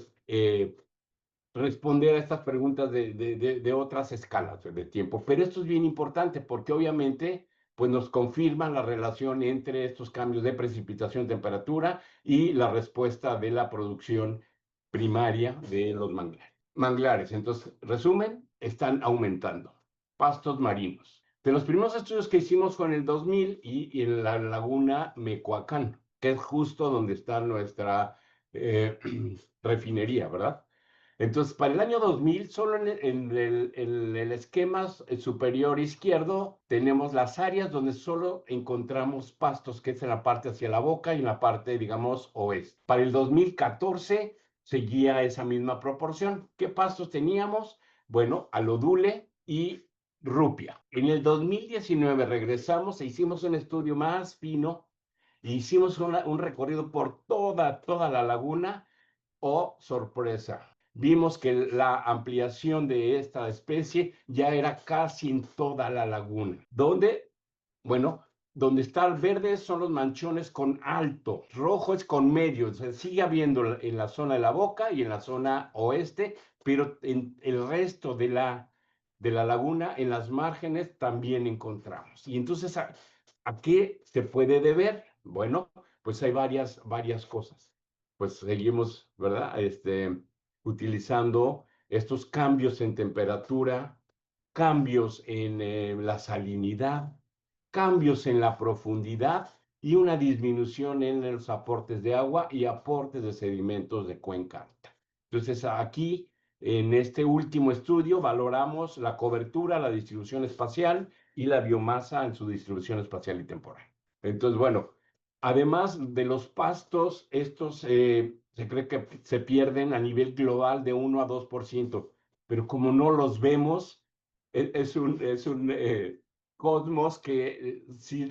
responder a estas preguntas de otras escalas de tiempo. Pero esto es bien importante porque obviamente pues nos confirma la relación entre estos cambios de precipitación, temperatura y la respuesta de la producción primaria de los manglares. Entonces, resumen, están aumentando. Pastos marinos. De los primeros estudios que hicimos fue en el 2000 y en la laguna Mecoacán, que es justo donde está nuestra refinería, ¿verdad? Entonces, para el año 2000, solo en el esquema superior izquierdo, tenemos las áreas donde solo encontramos pastos, que es en la parte hacia la boca y en la parte, digamos, oeste. Para el 2014 seguía esa misma proporción. ¿Qué pastos teníamos? Bueno, alodule y rupia. En el 2019 regresamos e hicimos un estudio más fino e hicimos un recorrido por toda la laguna. Oh, sorpresa. Vimos que la ampliación de esta especie ya era casi en toda la laguna. ¿Dónde? Bueno, donde está el verde son los manchones con alto, rojo es con medio, se sigue habiendo en la zona de la boca y en la zona oeste, pero en el resto de la laguna, en las márgenes, también encontramos. Y entonces, ¿a qué se puede deber? Bueno, pues hay varias cosas. Pues seguimos, ¿verdad? Utilizando estos cambios en temperatura, cambios en la salinidad, cambios en la profundidad y una disminución en los aportes de agua y aportes de sedimentos de cuenca alta. Entonces, aquí, en este último estudio, valoramos la cobertura, la distribución espacial y la biomasa en su distribución espacial y temporal. Entonces, bueno, además de los pastos, estos se cree que se pierden a nivel global de 1 a 2%, pero como no los vemos, es un cosmos que sí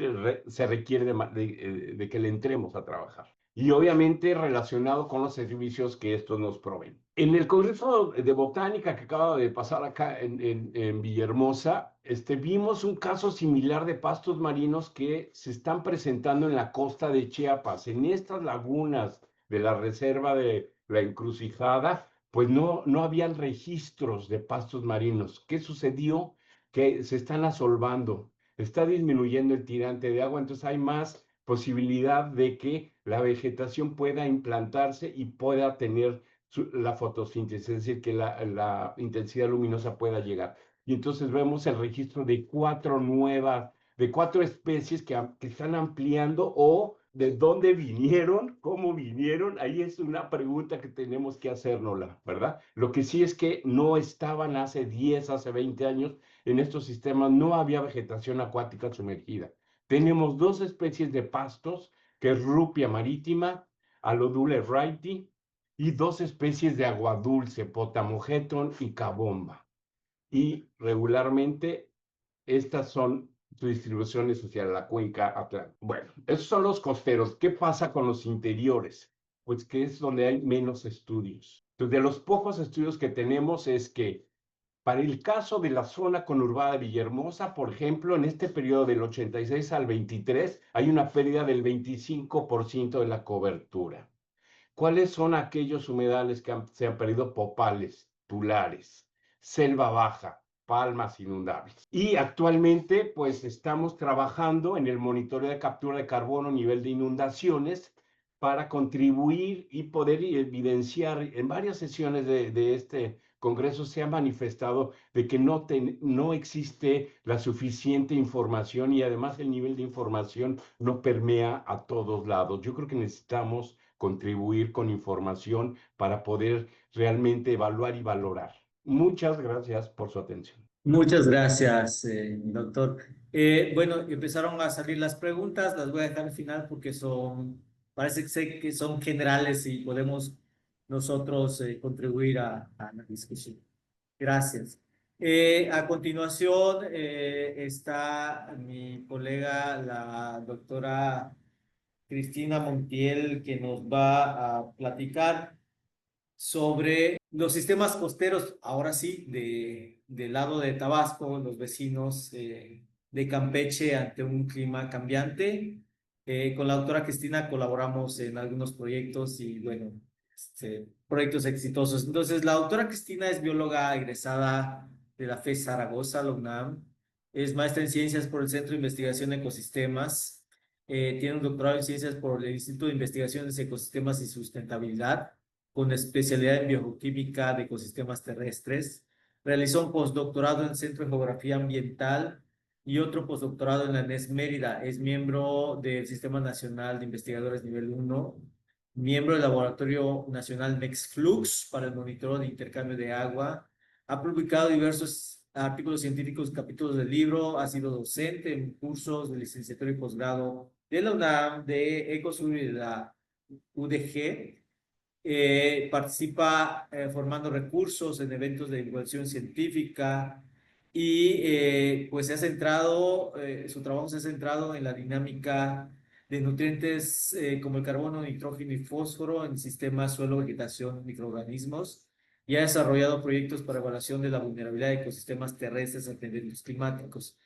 se requiere de que le entremos a trabajar. Y obviamente relacionado con los servicios que estos nos proveen. En el Congreso de Botánica que acaba de pasar acá en Villahermosa, vimos un caso similar de pastos marinos que se están presentando en la costa de Chiapas, en estas lagunas de la reserva de la Encrucijada, pues no habían registros de pastos marinos. ¿Qué sucedió? Que se están asolvando, está disminuyendo el tirante de agua, entonces hay más posibilidad de que la vegetación pueda implantarse y pueda tener la fotosíntesis, es decir, que la intensidad luminosa pueda llegar. Y entonces vemos el registro de cuatro especies que están ampliando o de dónde vinieron, cómo vinieron, ahí es una pregunta que tenemos que hacernosla, ¿verdad? Lo que sí es que no estaban hace 10, hace 20 años en estos sistemas, no había vegetación acuática sumergida. Tenemos dos especies de pastos, que es rupia marítima, Alodule wrighti, y dos especies de agua dulce, Potamogeton y Cabomba. Y regularmente estas son sus distribuciones hacia la cuenca atlántica. Bueno, esos son los costeros. ¿Qué pasa con los interiores? Pues que es donde hay menos estudios. Entonces, de los pocos estudios que tenemos es que para el caso de la zona conurbada de Villahermosa, por ejemplo, en este periodo del 86 al 23, hay una pérdida del 25% de la cobertura. ¿Cuáles son aquellos humedales que se han perdido? Popales, tulares, selva baja, palmas inundables. Y actualmente, pues estamos trabajando en el monitoreo de captura de carbono a nivel de inundaciones para contribuir y poder evidenciar en varias sesiones de este Congreso se ha manifestado de que no existe la suficiente información y además el nivel de información no permea a todos lados. Yo creo que necesitamos contribuir con información para poder realmente evaluar y valorar. Muchas gracias por su atención. Muchas gracias, doctor. Bueno, empezaron a salir las preguntas, las voy a dejar al final porque parece que son generales y podemos nosotros contribuir a la discusión. Gracias. A continuación está mi colega, la doctora Cristina Montiel, que nos va a platicar sobre los sistemas costeros, ahora sí, del lado de Tabasco, los vecinos de Campeche ante un clima cambiante. Con la doctora Cristina colaboramos en algunos proyectos y bueno, proyectos exitosos. Entonces, la doctora Cristina es bióloga egresada de la FES Zaragoza, la UNAM. Es maestra en ciencias por el Centro de Investigación de Ecosistemas. Tiene un doctorado en ciencias por el Instituto de Investigaciones de Ecosistemas y Sustentabilidad, con especialidad en bioquímica de ecosistemas terrestres. Realizó un postdoctorado en el Centro de Geografía Ambiental y otro postdoctorado en la NES Mérida. Es miembro del Sistema Nacional de Investigadores Nivel 1, miembro del Laboratorio Nacional NextFlux para el monitoreo de intercambio de agua. Ha publicado diversos artículos científicos, capítulos del libro, ha sido docente en cursos de licenciatura y posgrado de la UNAM, de Ecosur y de la UDG. Participa formando recursos en eventos de divulgación científica y pues se ha centrado, su trabajo se ha centrado en la dinámica de nutrientes como el carbono, nitrógeno y fósforo en sistemas suelo, vegetación, microorganismos, y ha desarrollado proyectos para evaluación de la vulnerabilidad de ecosistemas terrestres ante eventos climáticos.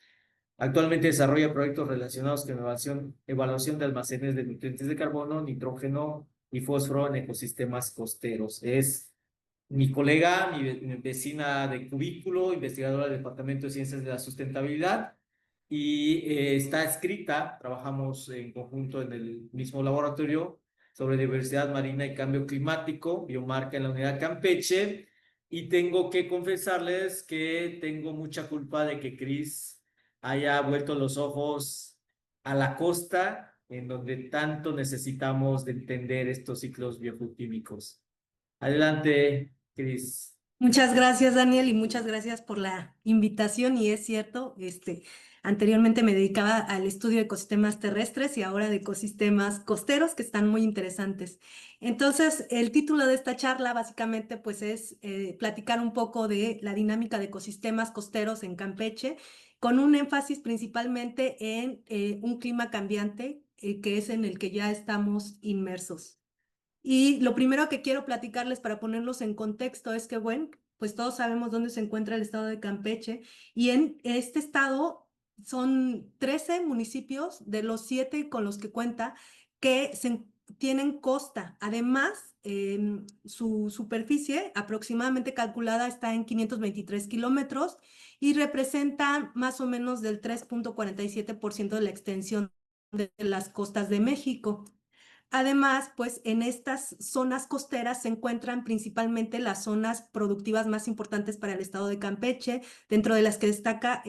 Actualmente desarrolla proyectos relacionados con evaluación de almacenes de nutrientes de carbono, nitrógeno y fósforo en ecosistemas costeros. Es mi colega, mi vecina de cubículo, investigadora del Departamento de Ciencias de la Sustentabilidad, y está escrita, trabajamos en conjunto en el mismo laboratorio, sobre diversidad marina y cambio climático, biomarca en la unidad Campeche, y tengo que confesarles que tengo mucha culpa de que Cris haya vuelto los ojos a la costa, en donde tanto necesitamos de entender estos ciclos biogeoquímicos. Adelante, Cris. Muchas gracias, Daniel, y muchas gracias por la invitación. Y es cierto, anteriormente me dedicaba al estudio de ecosistemas terrestres y ahora de ecosistemas costeros, que están muy interesantes. Entonces, el título de esta charla básicamente pues es platicar un poco de la dinámica de ecosistemas costeros en Campeche, con un énfasis principalmente en un clima cambiante, que es en el que ya estamos inmersos. Y lo primero que quiero platicarles para ponerlos en contexto es que, bueno, pues todos sabemos dónde se encuentra el estado de Campeche, y en este estado son 13 municipios de los 7 con los que cuenta que tienen costa. Además, su superficie aproximadamente calculada está en 523 kilómetros y representa más o menos del 3.47% de la extensión de las costas de México. Además, pues en estas zonas costeras se encuentran principalmente las zonas productivas más importantes para el estado de Campeche, dentro de las que destaca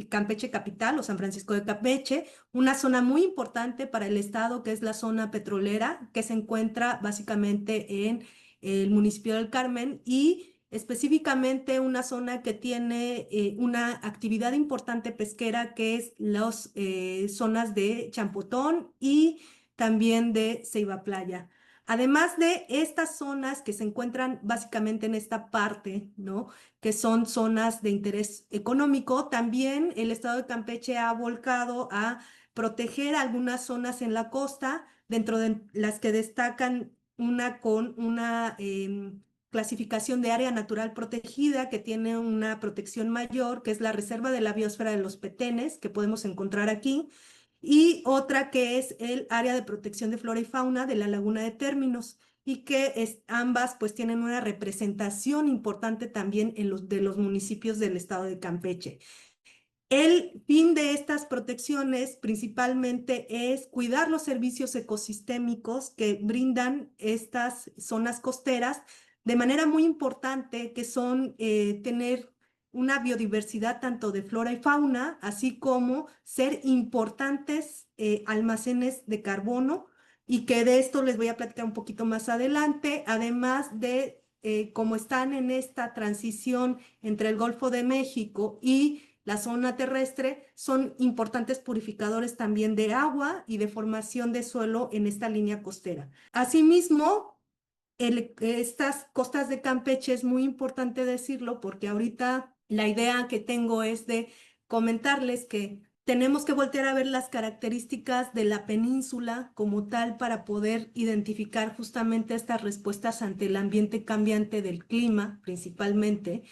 Campeche Capital o San Francisco de Campeche, una zona muy importante para el estado que es la zona petrolera, que se encuentra básicamente en el municipio del Carmen, y específicamente una zona que tiene una actividad importante pesquera, que es las zonas de Champotón y también de Ceiba Playa. Además de estas zonas que se encuentran básicamente en esta parte, ¿no?, que son zonas de interés económico, también el estado de Campeche ha volcado a proteger algunas zonas en la costa, dentro de las que destacan una con una clasificación de área natural protegida, que tiene una protección mayor, que es la Reserva de la Biosfera de los Petenes, que podemos encontrar aquí, y otra que es el área de protección de flora y fauna de la Laguna de Términos, y que ambas pues tienen una representación importante también en de los municipios del estado de Campeche. El fin de estas protecciones principalmente es cuidar los servicios ecosistémicos que brindan estas zonas costeras, de manera muy importante, que son tener una biodiversidad tanto de flora y fauna, así como ser importantes almacenes de carbono, y que de esto les voy a platicar un poquito más adelante, además de cómo están en esta transición entre el Golfo de México y la zona terrestre, son importantes purificadores también de agua y de formación de suelo en esta línea costera. Asimismo, estas costas de Campeche es muy importante decirlo, porque ahorita la idea que tengo es de comentarles que tenemos que voltear a ver las características de la península como tal para poder identificar justamente estas respuestas ante el ambiente cambiante del clima, principalmente.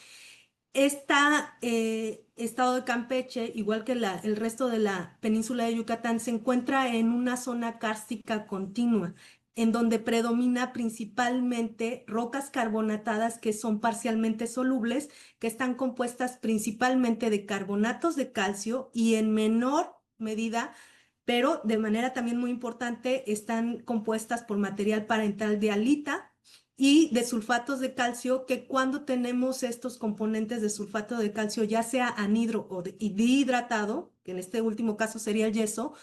estado de Campeche, igual que el resto de la península de Yucatán, se encuentra en una zona kárstica continua, en donde predomina principalmente rocas carbonatadas que son parcialmente solubles, que están compuestas principalmente de carbonatos de calcio y en menor medida, pero de manera también muy importante, están compuestas por material parental de halita y de sulfatos de calcio, que cuando tenemos estos componentes de sulfato de calcio, ya sea anhidro o dihidratado, que en este último caso sería el yeso,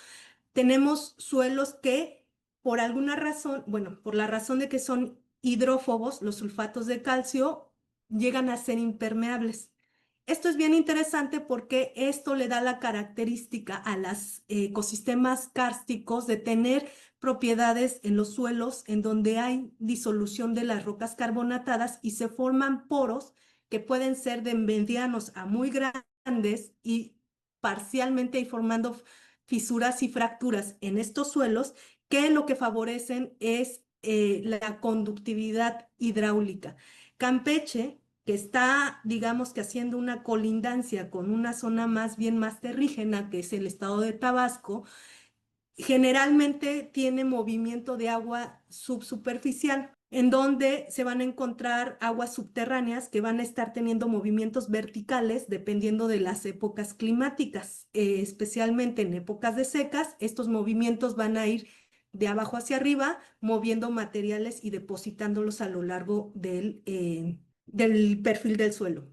tenemos suelos que por alguna razón, bueno, por la razón de que son hidrófobos, los sulfatos de calcio llegan a ser impermeables. Esto es bien interesante porque esto le da la característica a los ecosistemas kársticos de tener propiedades en los suelos en donde hay disolución de las rocas carbonatadas y se forman poros que pueden ser de medianos a muy grandes y parcialmente y formando fisuras y fracturas en estos suelos que lo que favorecen es la conductividad hidráulica. Campeche, que está, digamos que haciendo una colindancia con una zona más bien más terrígena, que es el estado de Tabasco, generalmente tiene movimiento de agua subsuperficial, en donde se van a encontrar aguas subterráneas que van a estar teniendo movimientos verticales dependiendo de las épocas climáticas, especialmente en épocas de secas. Estos movimientos van a ir de abajo hacia arriba, moviendo materiales y depositándolos a lo largo del perfil del suelo.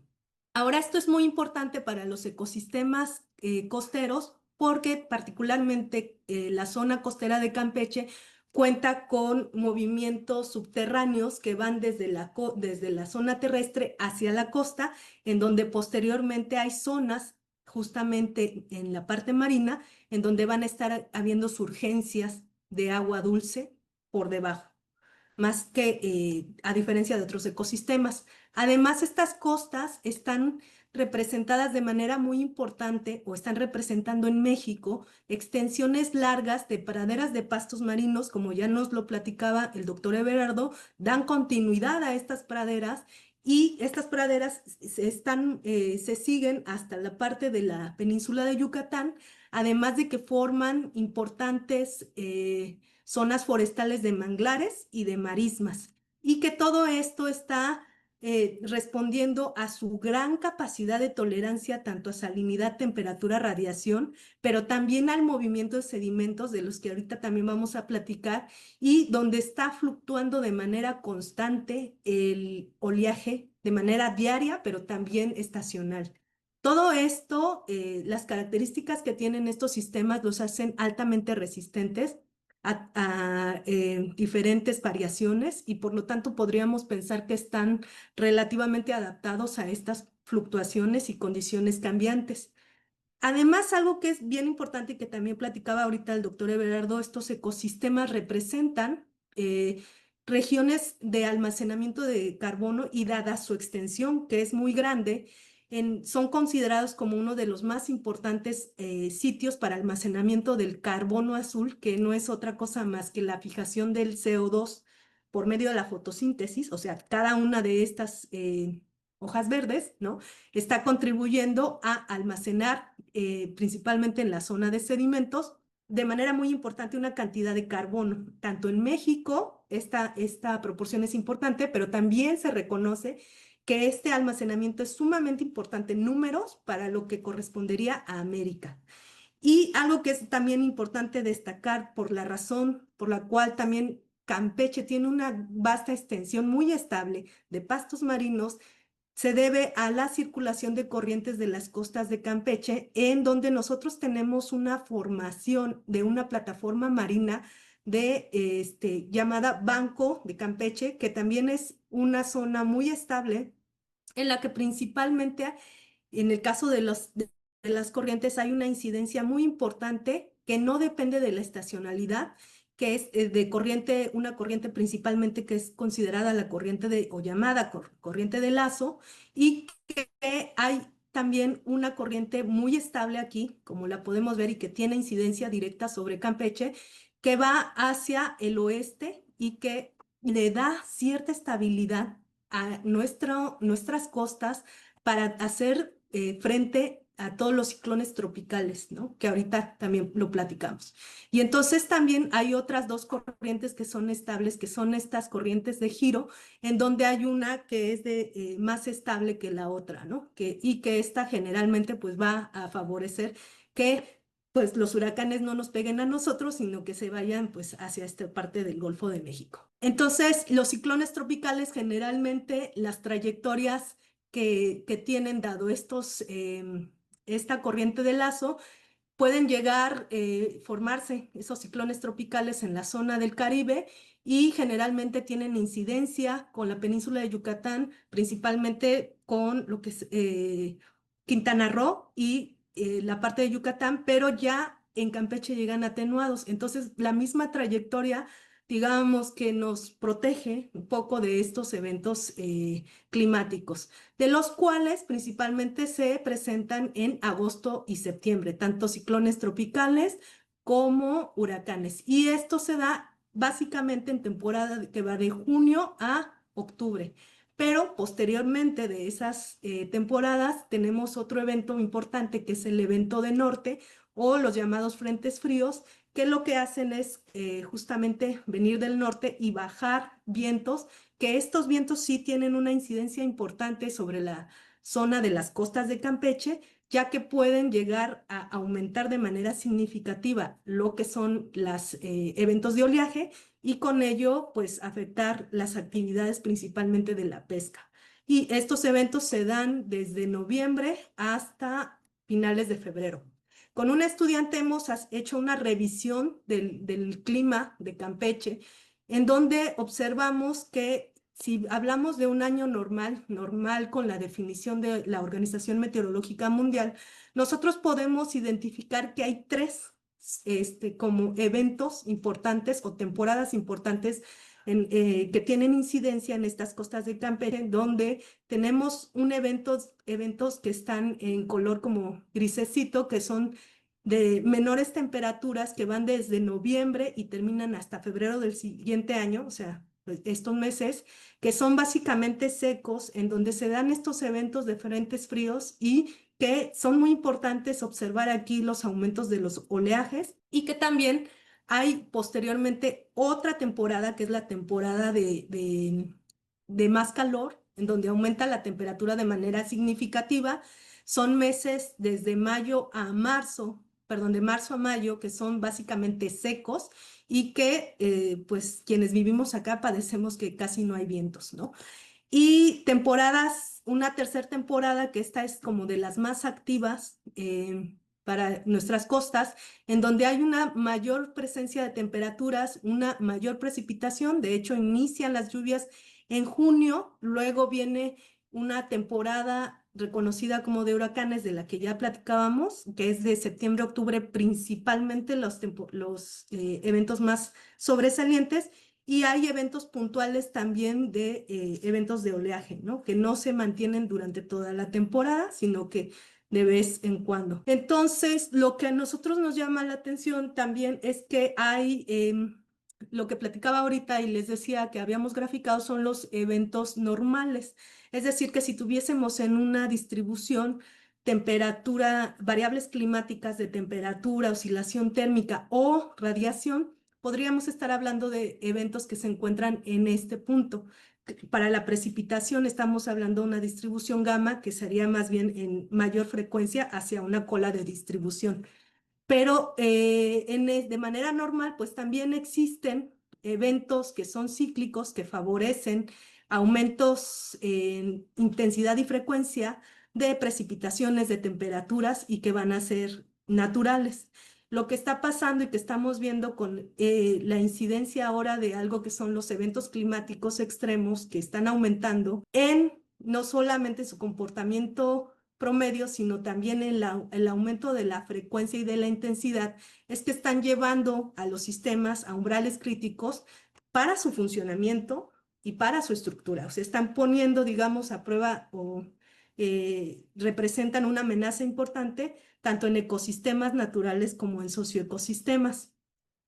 Ahora, esto es muy importante para los ecosistemas costeros porque particularmente la zona costera de Campeche cuenta con movimientos subterráneos que van desde la zona terrestre hacia la costa, en donde posteriormente hay zonas justamente en la parte marina, en donde van a estar habiendo surgencias de agua dulce por debajo, más que a diferencia de otros ecosistemas. Además, estas costas están representadas de manera muy importante o están representando en México extensiones largas de praderas de pastos marinos, como ya nos lo platicaba el doctor Everardo, dan continuidad a estas praderas y estas praderas se siguen hasta la parte de la península de Yucatán, además de que forman importantes zonas forestales de manglares y de marismas, y que todo esto está respondiendo a su gran capacidad de tolerancia tanto a salinidad, temperatura, radiación, pero también al movimiento de sedimentos de los que ahorita también vamos a platicar, y donde está fluctuando de manera constante el oleaje de manera diaria, pero también estacional. Todo esto, las características que tienen estos sistemas los hacen altamente resistentes a diferentes variaciones y por lo tanto podríamos pensar que están relativamente adaptados a estas fluctuaciones y condiciones cambiantes. Además, algo que es bien importante y que también platicaba ahorita el doctor Everardo, estos ecosistemas representan regiones de almacenamiento de carbono y dada su extensión, que es muy grande, son considerados como uno de los más importantes sitios para almacenamiento del carbono azul, que no es otra cosa más que la fijación del CO2 por medio de la fotosíntesis, o sea, cada una de estas hojas verdes, ¿no?, está contribuyendo a almacenar principalmente en la zona de sedimentos de manera muy importante una cantidad de carbono. Tanto en México esta proporción es importante, pero también se reconoce que este almacenamiento es sumamente importante en números para lo que correspondería a América. Y algo que es también importante destacar por la razón por la cual también Campeche tiene una vasta extensión muy estable de pastos marinos, se debe a la circulación de corrientes de las costas de Campeche, en donde nosotros tenemos una formación de una plataforma marina llamada Banco de Campeche, que también es una zona muy estable, en la que principalmente, en el caso de las corrientes, hay una incidencia muy importante que no depende de la estacionalidad, que es una corriente principalmente que es considerada la corriente o llamada corriente de lazo, y que hay también una corriente muy estable aquí, como la podemos ver, y que tiene incidencia directa sobre Campeche, que va hacia el oeste y que le da cierta estabilidad a nuestras costas, para hacer frente a todos los ciclones tropicales, ¿no? Que ahorita también lo platicamos. Y entonces también hay otras dos corrientes que son estables, que son estas corrientes de giro, en donde hay una que es más estable que la otra, ¿no? Y que esta generalmente pues va a favorecer que pues los huracanes no nos peguen a nosotros, sino que se vayan pues hacia esta parte del Golfo de México. Entonces, los ciclones tropicales generalmente las trayectorias que tienen dado esta corriente de lazo, pueden llegar a formarse esos ciclones tropicales en la zona del Caribe y generalmente tienen incidencia con la península de Yucatán, principalmente con lo que es Quintana Roo y la parte de Yucatán, pero ya en Campeche llegan atenuados. Entonces, la misma trayectoria, digamos que nos protege un poco de estos eventos climáticos, de los cuales principalmente se presentan en agosto y septiembre, tanto ciclones tropicales como huracanes. Y esto se da básicamente en temporada que va de junio a octubre. Pero posteriormente de esas temporadas tenemos otro evento importante que es el evento de norte o los llamados frentes fríos, que lo que hacen es justamente venir del norte y bajar vientos, que estos vientos sí tienen una incidencia importante sobre la zona de las costas de Campeche, ya que pueden llegar a aumentar de manera significativa lo que son los eventos de oleaje y con ello pues afectar las actividades principalmente de la pesca. Y estos eventos se dan desde noviembre hasta finales de febrero. Con un estudiante hemos hecho una revisión del clima de Campeche, en donde observamos que si hablamos de un año normal con la definición de la Organización Meteorológica Mundial, nosotros podemos identificar que hay tres como eventos importantes o temporadas importantes que tienen incidencia en estas costas de Campeche, donde tenemos eventos que están en color como grisecito, que son de menores temperaturas que van desde noviembre y terminan hasta febrero del siguiente año, o sea, estos meses, que son básicamente secos, en donde se dan estos eventos de frentes fríos y que son muy importantes observar aquí los aumentos de los oleajes y que también hay posteriormente otra temporada, que es la temporada de más calor, en donde aumenta la temperatura de manera significativa. Son meses desde mayo a marzo, perdón, de marzo a mayo, que son básicamente secos y que pues quienes vivimos acá padecemos que casi no hay vientos, ¿no? Y una tercera temporada, que esta es como de las más activas para nuestras costas, en donde hay una mayor presencia de temperaturas, una mayor precipitación. De hecho, inician las lluvias en junio, luego viene una temporada reconocida como de huracanes, de la que ya platicábamos, que es de septiembre a octubre, principalmente los eventos más sobresalientes. Y hay eventos puntuales también de eventos de oleaje, ¿no? Que no se mantienen durante toda la temporada, sino que de vez en cuando. Entonces, lo que a nosotros nos llama la atención también es que hay, lo que platicaba ahorita y les decía que habíamos graficado son los eventos normales. Es decir, que si tuviésemos en una distribución temperatura, variables climáticas de temperatura, oscilación térmica o radiación, podríamos estar hablando de eventos que se encuentran en este punto. Para la precipitación estamos hablando de una distribución gamma que sería más bien en mayor frecuencia hacia una cola de distribución. Pero de manera normal, pues también existen eventos que son cíclicos, que favorecen aumentos en intensidad y frecuencia de precipitaciones, de temperaturas y que van a ser naturales. Lo que está pasando y que estamos viendo con la incidencia ahora de algo que son los eventos climáticos extremos que están aumentando en no solamente su comportamiento promedio, sino también el aumento de la frecuencia y de la intensidad, es que están llevando a los sistemas a umbrales críticos para su funcionamiento y para su estructura. O sea, están poniendo, digamos, a prueba o representan una amenaza importante tanto en ecosistemas naturales como en socioecosistemas.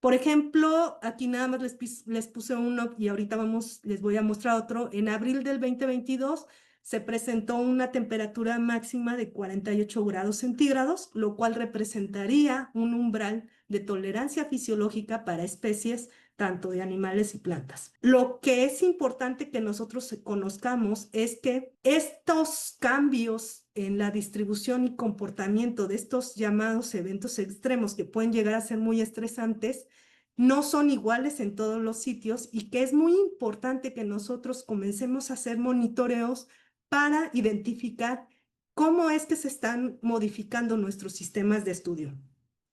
Por ejemplo, aquí nada más les puse uno y ahorita les voy a mostrar otro. En abril del 2022 se presentó una temperatura máxima de 48 grados centígrados, lo cual representaría un umbral de tolerancia fisiológica para especies tanto de animales y plantas. Lo que es importante que nosotros conozcamos es que estos cambios en la distribución y comportamiento de estos llamados eventos extremos que pueden llegar a ser muy estresantes no son iguales en todos los sitios y que es muy importante que nosotros comencemos a hacer monitoreos para identificar cómo es que se están modificando nuestros sistemas de estudio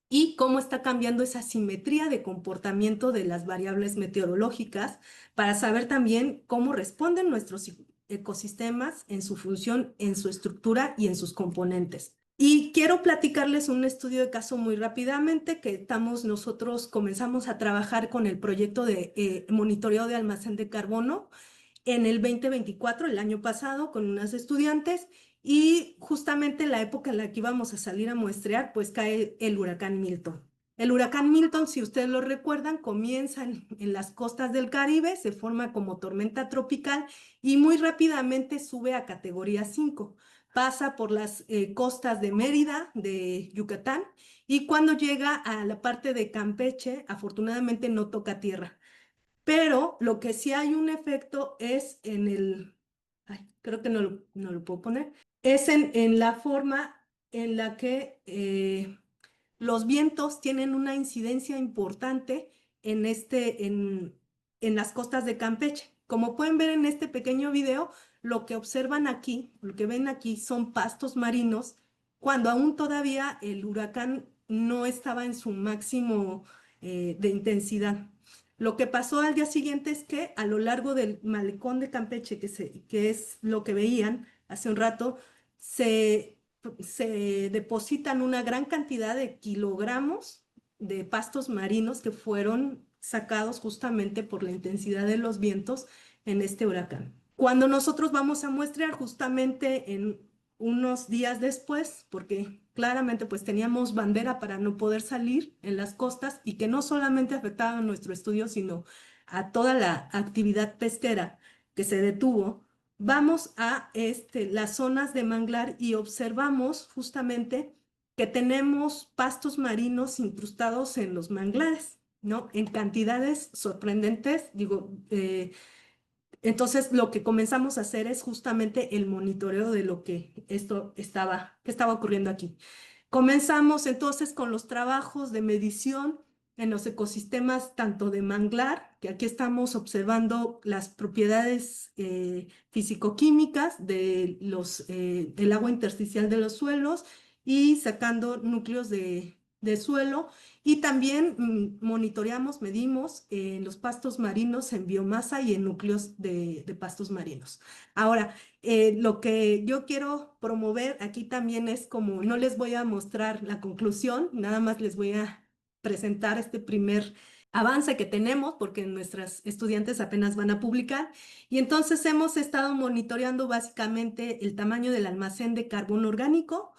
y cómo está cambiando esa simetría de comportamiento de las variables meteorológicas para saber también cómo responden nuestros ecosistemas en su función, en su estructura y en sus componentes. Y quiero platicarles un estudio de caso muy rápidamente que nosotros comenzamos a trabajar con el proyecto de monitoreo de almacén de carbono en el 2024, el año pasado, con unas estudiantes, y justamente en la época en la que íbamos a salir a muestrear, pues cae el huracán Milton. El huracán Milton, si ustedes lo recuerdan, comienza en las costas del Caribe, se forma como tormenta tropical y muy rápidamente sube a categoría 5. Pasa por las costas de Mérida, de Yucatán, y cuando llega a la parte de Campeche, afortunadamente no toca tierra. Pero lo que sí hay un efecto es en el, creo que no lo puedo poner, es en la forma en la que los vientos tienen una incidencia importante en las costas de Campeche. Como pueden ver en este pequeño video, lo que observan aquí, lo que ven aquí son pastos marinos, cuando aún todavía el huracán no estaba en su máximo de intensidad. Lo que pasó al día siguiente es que a lo largo del malecón de Campeche, que es lo que veían hace un rato, se depositan una gran cantidad de kilogramos de pastos marinos que fueron sacados justamente por la intensidad de los vientos en este huracán. Cuando nosotros vamos a muestrear justamente en unos días después, porque claramente pues teníamos bandera para no poder salir en las costas y que no solamente afectaba a nuestro estudio, sino a toda la actividad pesquera que se detuvo, vamos a las zonas de manglar y observamos justamente que tenemos pastos marinos incrustados en los manglares, ¿no? En cantidades sorprendentes, digo, entonces, lo que comenzamos a hacer es justamente el monitoreo de lo que estaba ocurriendo aquí. Comenzamos entonces con los trabajos de medición en los ecosistemas tanto de manglar, que aquí estamos observando las propiedades físico-químicas del agua intersticial de los suelos y sacando núcleos de suelo. Y también monitoreamos, medimos los pastos marinos en biomasa y en núcleos de pastos marinos. Ahora, lo que yo quiero promover aquí también es como no les voy a mostrar la conclusión, nada más les voy a presentar este primer avance que tenemos porque nuestras estudiantes apenas van a publicar. Y entonces hemos estado monitoreando básicamente el tamaño del almacén de carbono orgánico,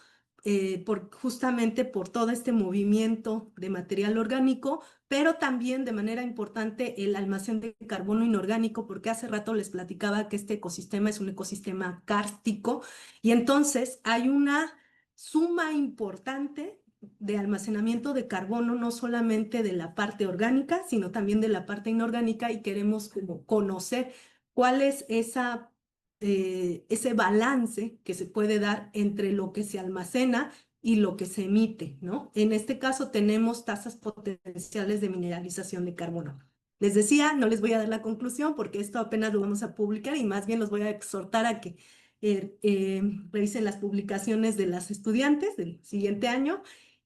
justamente por todo este movimiento de material orgánico, pero también de manera importante el almacén de carbono inorgánico, porque hace rato les platicaba que este ecosistema es un ecosistema kárstico y entonces hay una suma importante de almacenamiento de carbono, no solamente de la parte orgánica, sino también de la parte inorgánica y queremos como conocer cuál es ese balance que se puede dar entre lo que se almacena y lo que se emite, ¿no? En este caso tenemos tasas potenciales de mineralización de carbono. Les decía, no les voy a dar la conclusión porque esto apenas lo vamos a publicar y más bien los voy a exhortar a que revisen las publicaciones de las estudiantes del siguiente año.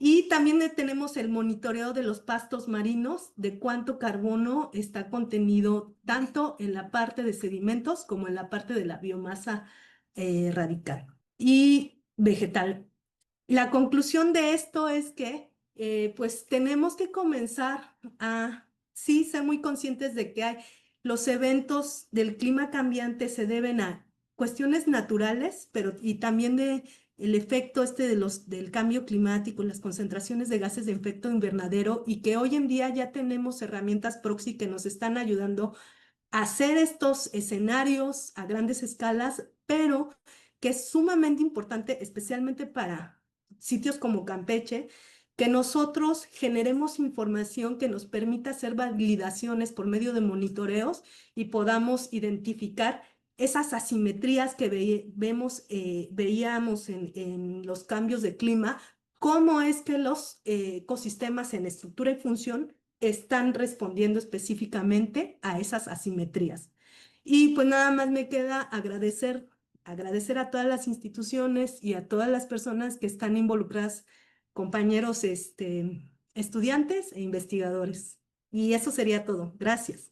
Y también tenemos el monitoreo de los pastos marinos, de cuánto carbono está contenido tanto en la parte de sedimentos como en la parte de la biomasa radical y vegetal. La conclusión de esto es que pues tenemos que comenzar a sí ser muy conscientes de que los eventos del clima cambiante se deben a cuestiones naturales, pero y también el efecto del cambio climático, las concentraciones de gases de efecto invernadero y que hoy en día ya tenemos herramientas proxy que nos están ayudando a hacer estos escenarios a grandes escalas pero que es sumamente importante, especialmente para sitios como Campeche, que nosotros generemos información que nos permita hacer validaciones por medio de monitoreos y podamos identificar esas asimetrías que veíamos en los cambios de clima, cómo es que los ecosistemas en estructura y función están respondiendo específicamente a esas asimetrías. Y pues nada más me queda agradecer a todas las instituciones y a todas las personas que están involucradas, compañeros estudiantes e investigadores. Y eso sería todo. Gracias.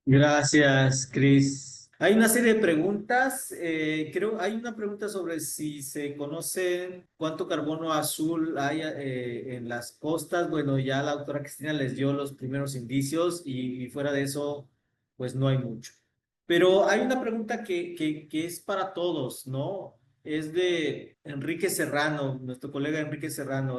Gracias, Cris. Hay una serie de preguntas. Creo hay una pregunta sobre si se conoce cuánto carbono azul hay en las costas. Bueno, ya la doctora Cristina les dio los primeros indicios y fuera de eso, pues no hay mucho. Pero hay una pregunta que es para todos, ¿no? Es de Enrique Serrano, nuestro colega Enrique Serrano.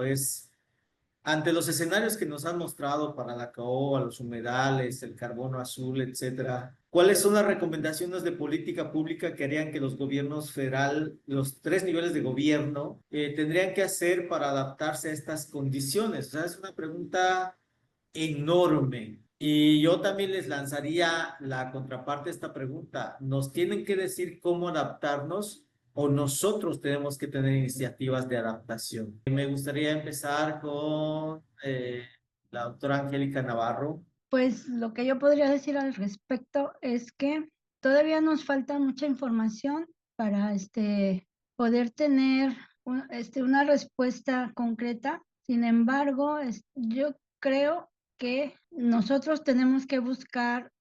Ante los escenarios que nos han mostrado para la caoba, los humedales, el carbono azul, etcétera, ¿cuáles son las recomendaciones de política pública que harían que los gobiernos federal, los tres niveles de gobierno, tendrían que hacer para adaptarse a estas condiciones? O sea, es una pregunta enorme. Y yo también les lanzaría la contraparte de esta pregunta. ¿Nos tienen que decir cómo adaptarnos o nosotros tenemos que tener iniciativas de adaptación? Me gustaría empezar con la doctora Angélica Navarro. Pues lo que yo podría decir al respecto es que todavía nos falta mucha información para poder tener una respuesta concreta. Sin embargo, yo creo que nosotros tenemos que buscar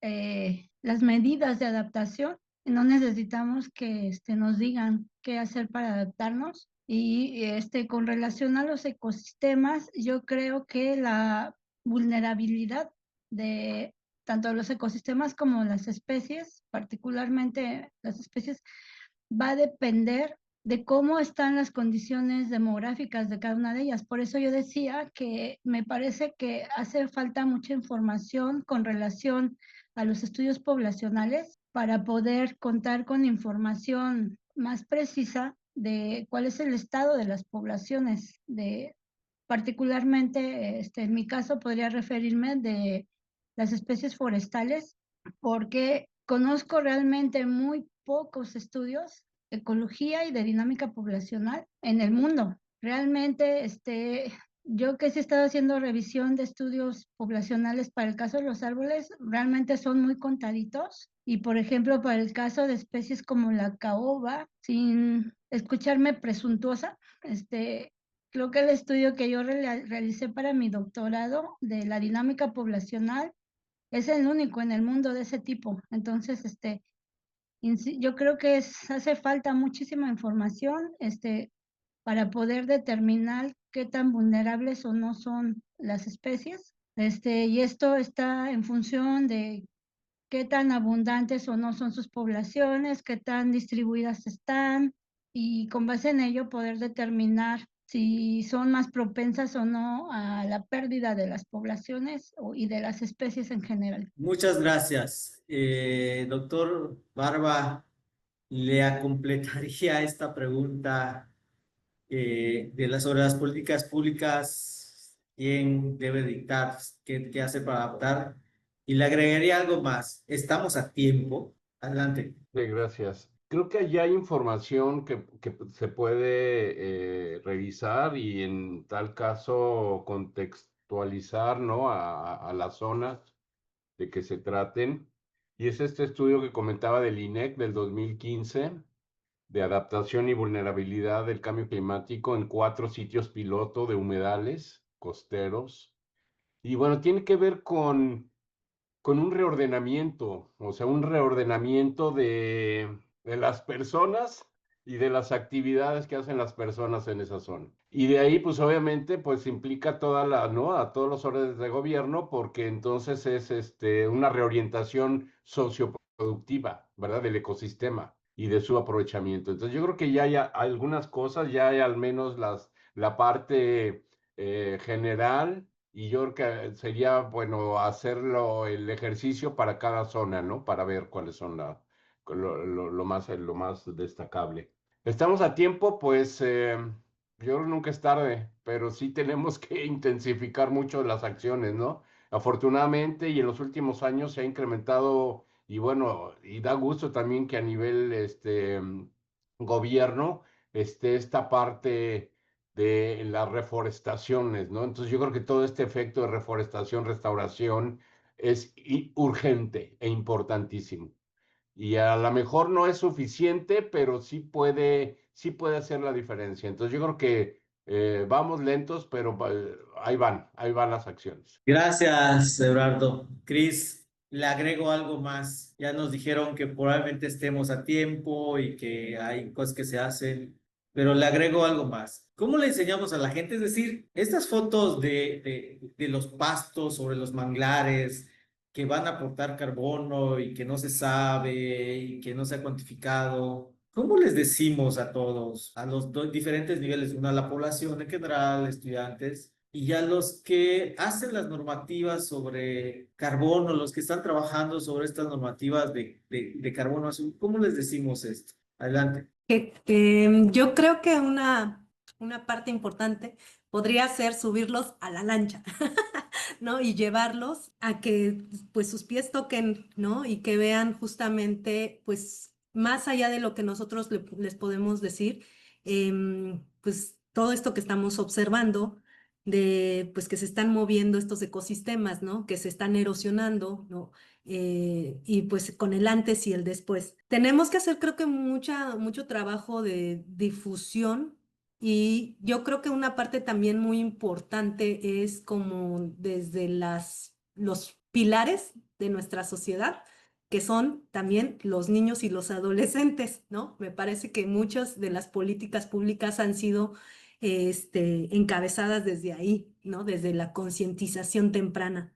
las medidas de adaptación. No necesitamos que nos digan qué hacer para adaptarnos. Y con relación a los ecosistemas, yo creo que la vulnerabilidad de tanto los ecosistemas como las especies, particularmente las especies, va a depender de cómo están las condiciones demográficas de cada una de ellas. Por eso yo decía que me parece que hace falta mucha información con relación a los estudios poblacionales para poder contar con información más precisa de cuál es el estado de las poblaciones, particularmente en mi caso podría referirme de las especies forestales, porque conozco realmente muy pocos estudios de ecología y de dinámica poblacional en el mundo. Realmente, yo que sí he estado haciendo revisión de estudios poblacionales para el caso de los árboles, realmente son muy contaditos. Y por ejemplo, para el caso de especies como la caoba, sin escucharme presuntuosa, creo que el estudio que yo realicé para mi doctorado de la dinámica poblacional es el único en el mundo de ese tipo. Entonces, yo creo que hace falta muchísima información, para poder determinar qué tan vulnerables o no son las especies. Y esto está en función de qué tan abundantes o no son sus poblaciones, qué tan distribuidas están, y con base en ello poder determinar si son más propensas o no a la pérdida de las poblaciones y de las especies en general. Muchas gracias. Doctor Barba, le completaría esta pregunta sobre las políticas públicas, quién debe dictar, qué hacer para adaptar. Y le agregaría algo más. Estamos a tiempo. Adelante. Sí, gracias. Creo que ya hay información que se puede revisar y en tal caso contextualizar, ¿no? A las zonas de que se traten. Y es este estudio que comentaba del INEC del 2015 de adaptación y vulnerabilidad del cambio climático en 4 sitios piloto de humedales costeros. Y bueno, tiene que ver con un reordenamiento, o sea, un reordenamiento de las personas y de las actividades que hacen las personas en esa zona. Y de ahí, pues obviamente, pues implica ¿no? A todos los órdenes de gobierno, porque entonces es una reorientación socioproductiva, ¿verdad? Del ecosistema y de su aprovechamiento. Entonces yo creo que ya hay algunas cosas, ya hay al menos la parte general, y yo creo que sería bueno hacerlo el ejercicio para cada zona, ¿no? Para ver cuáles son lo más destacable. Estamos a tiempo, pues yo creo que nunca es tarde, pero sí tenemos que intensificar mucho las acciones, ¿no? Afortunadamente, y en los últimos años se ha incrementado, y bueno, y da gusto también que a nivel gobierno esté esta parte de las reforestaciones, ¿no? Entonces yo creo que todo este efecto de reforestación, restauración es urgente e importantísimo. Y a lo mejor no es suficiente, pero sí puede hacer la diferencia. Entonces yo creo que vamos lentos, pero ahí van las acciones. Gracias, Eduardo. Cris, le agrego algo más. Ya nos dijeron que probablemente estemos a tiempo y que hay cosas que se hacen, pero le agrego algo más. ¿Cómo le enseñamos a la gente? Es decir, estas fotos de los pastos sobre los manglares que van a aportar carbono y que no se sabe y que no se ha cuantificado. ¿Cómo les decimos a todos, a los diferentes niveles, uno a la población en general, estudiantes, y a los que hacen las normativas sobre carbono, los que están trabajando sobre estas normativas de carbono azul? ¿Cómo les decimos esto? Adelante. Yo creo que una parte importante podría ser subirlos a la lancha, ¿no? Y llevarlos a que pues sus pies toquen, ¿no? Y que vean justamente pues más allá de lo que nosotros les podemos decir, pues todo esto que estamos observando de pues que se están moviendo estos ecosistemas, ¿no? Que se están erosionando, ¿no? Y pues con el antes y el después. Tenemos que hacer creo que mucho trabajo de difusión y yo creo que una parte también muy importante es como desde los pilares de nuestra sociedad, que son también los niños y los adolescentes, ¿no? Me parece que muchas de las políticas públicas han sido encabezadas desde ahí, ¿no? Desde la concientización temprana.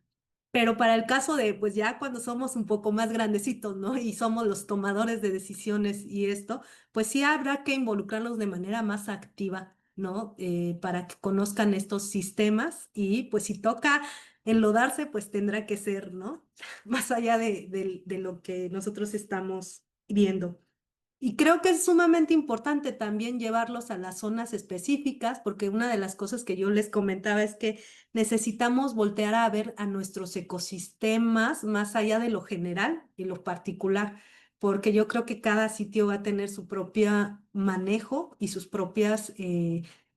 Pero para el caso de, pues ya cuando somos un poco más grandecitos, ¿no? Y somos los tomadores de decisiones y esto, pues sí habrá que involucrarlos de manera más activa, ¿no? Para que conozcan estos sistemas y pues si toca enlodarse, pues tendrá que ser, ¿no? Más allá de lo que nosotros estamos viendo. Y creo que es sumamente importante también llevarlos a las zonas específicas, porque una de las cosas que yo les comentaba es que necesitamos voltear a ver a nuestros ecosistemas más allá de lo general y lo particular, porque yo creo que cada sitio va a tener su propio manejo y sus propias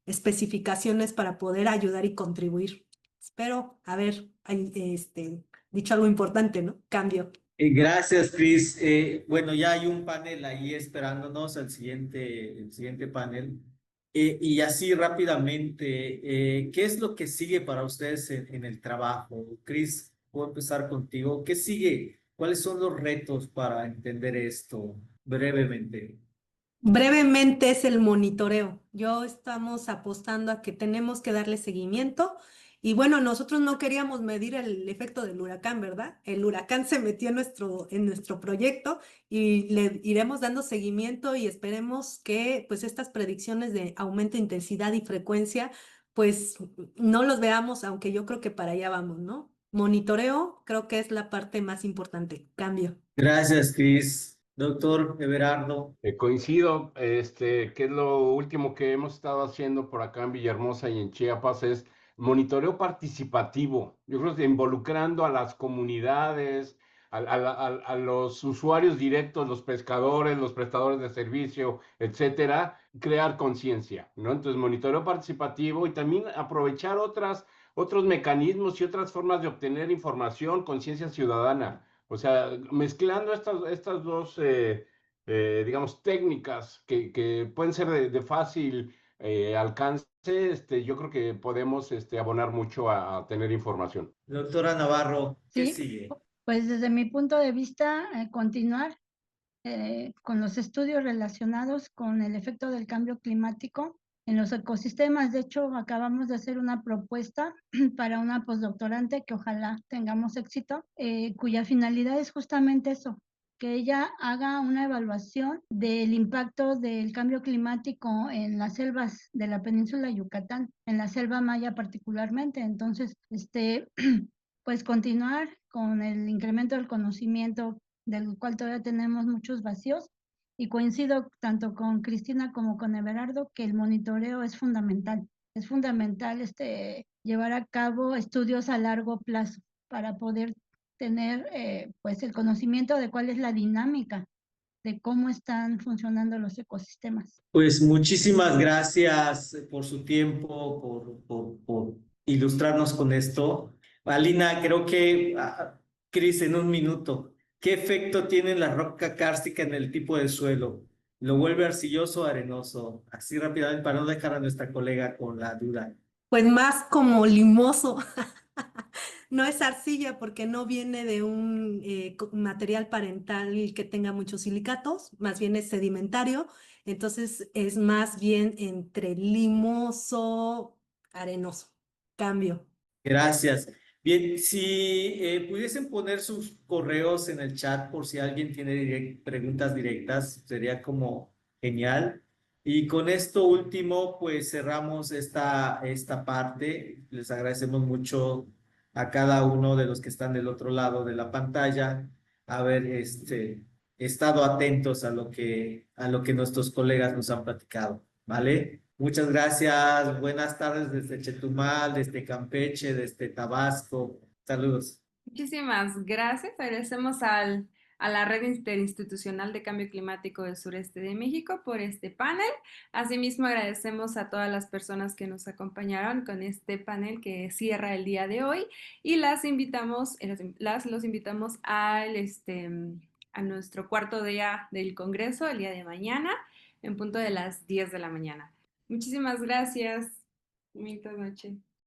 especificaciones para poder ayudar y contribuir. Espero haber dicho algo importante, ¿no? Cambio. Gracias, Cris. Bueno, ya hay un panel ahí esperándonos al el siguiente panel. Y así rápidamente, ¿qué es lo que sigue para ustedes en el trabajo? Cris, puedo empezar contigo. ¿Qué sigue? ¿Cuáles son los retos para entender esto brevemente? Brevemente es el monitoreo. Yo estamos apostando a que tenemos que darle seguimiento y bueno, nosotros no queríamos medir el efecto del huracán, ¿verdad? El huracán se metió en nuestro proyecto y le iremos dando seguimiento y esperemos que pues estas predicciones de aumento de intensidad y frecuencia pues no los veamos, aunque yo creo que para allá vamos, ¿no? Monitoreo creo que es la parte más importante. Cambio. Gracias, Cris. Doctor Everardo. Coincido, que es lo último que hemos estado haciendo por acá en Villahermosa y en Chiapas, es monitoreo participativo. Yo creo que involucrando a las comunidades, a los usuarios directos, los pescadores, los prestadores de servicio, etcétera, crear conciencia, ¿no? Entonces, monitoreo participativo y también aprovechar otros mecanismos y otras formas de obtener información, conciencia ciudadana. O sea, mezclando estas dos digamos, técnicas que pueden ser de fácil alcance, yo creo que podemos abonar mucho a tener información. Doctora Navarro, ¿qué Sí, sigue? pues desde mi punto de vista, continuar con los estudios relacionados con el efecto del cambio climático en los ecosistemas. De hecho, acabamos de hacer una propuesta para una postdoctorante que ojalá tengamos éxito, cuya finalidad es justamente eso, que ella haga una evaluación del impacto del cambio climático en las selvas de la península de Yucatán, en la selva maya particularmente. Entonces, pues continuar con el incremento del conocimiento del cual todavía tenemos muchos vacíos. Y coincido tanto con Cristina como con Everardo que el monitoreo es fundamental. Es fundamental llevar a cabo estudios a largo plazo para poder tener pues el conocimiento de cuál es la dinámica de cómo están funcionando los ecosistemas. Pues muchísimas gracias por su tiempo, por ilustrarnos con esto. Alina, creo que, Cris, en un minuto, ¿qué efecto tiene la roca kárstica en el tipo de suelo? ¿Lo vuelve arcilloso o arenoso? Así rápidamente para no dejar a nuestra colega con la duda. Pues más como limoso. No es arcilla porque no viene de un material parental que tenga muchos silicatos, más bien es sedimentario, entonces es más bien entre limoso, arenoso. Cambio. Gracias. Bien, si pudiesen poner sus correos en el chat por si alguien tiene preguntas directas, sería como genial. Y con esto último, pues cerramos esta parte. Les agradecemos mucho a cada uno de los que están del otro lado de la pantalla haber estado atentos a lo que nuestros colegas nos han platicado. ¿Vale? Muchas gracias. Buenas tardes desde Chetumal, desde Campeche, desde Tabasco. Saludos. Muchísimas gracias. Agradecemos a la Red Interinstitucional de Cambio Climático del Sureste de México por este panel. Asimismo, agradecemos a todas las personas que nos acompañaron con este panel que cierra el día de hoy y los invitamos a nuestro cuarto día del Congreso, el día de mañana, en punto de las 10 de la mañana. Muchísimas gracias. Bonita noche.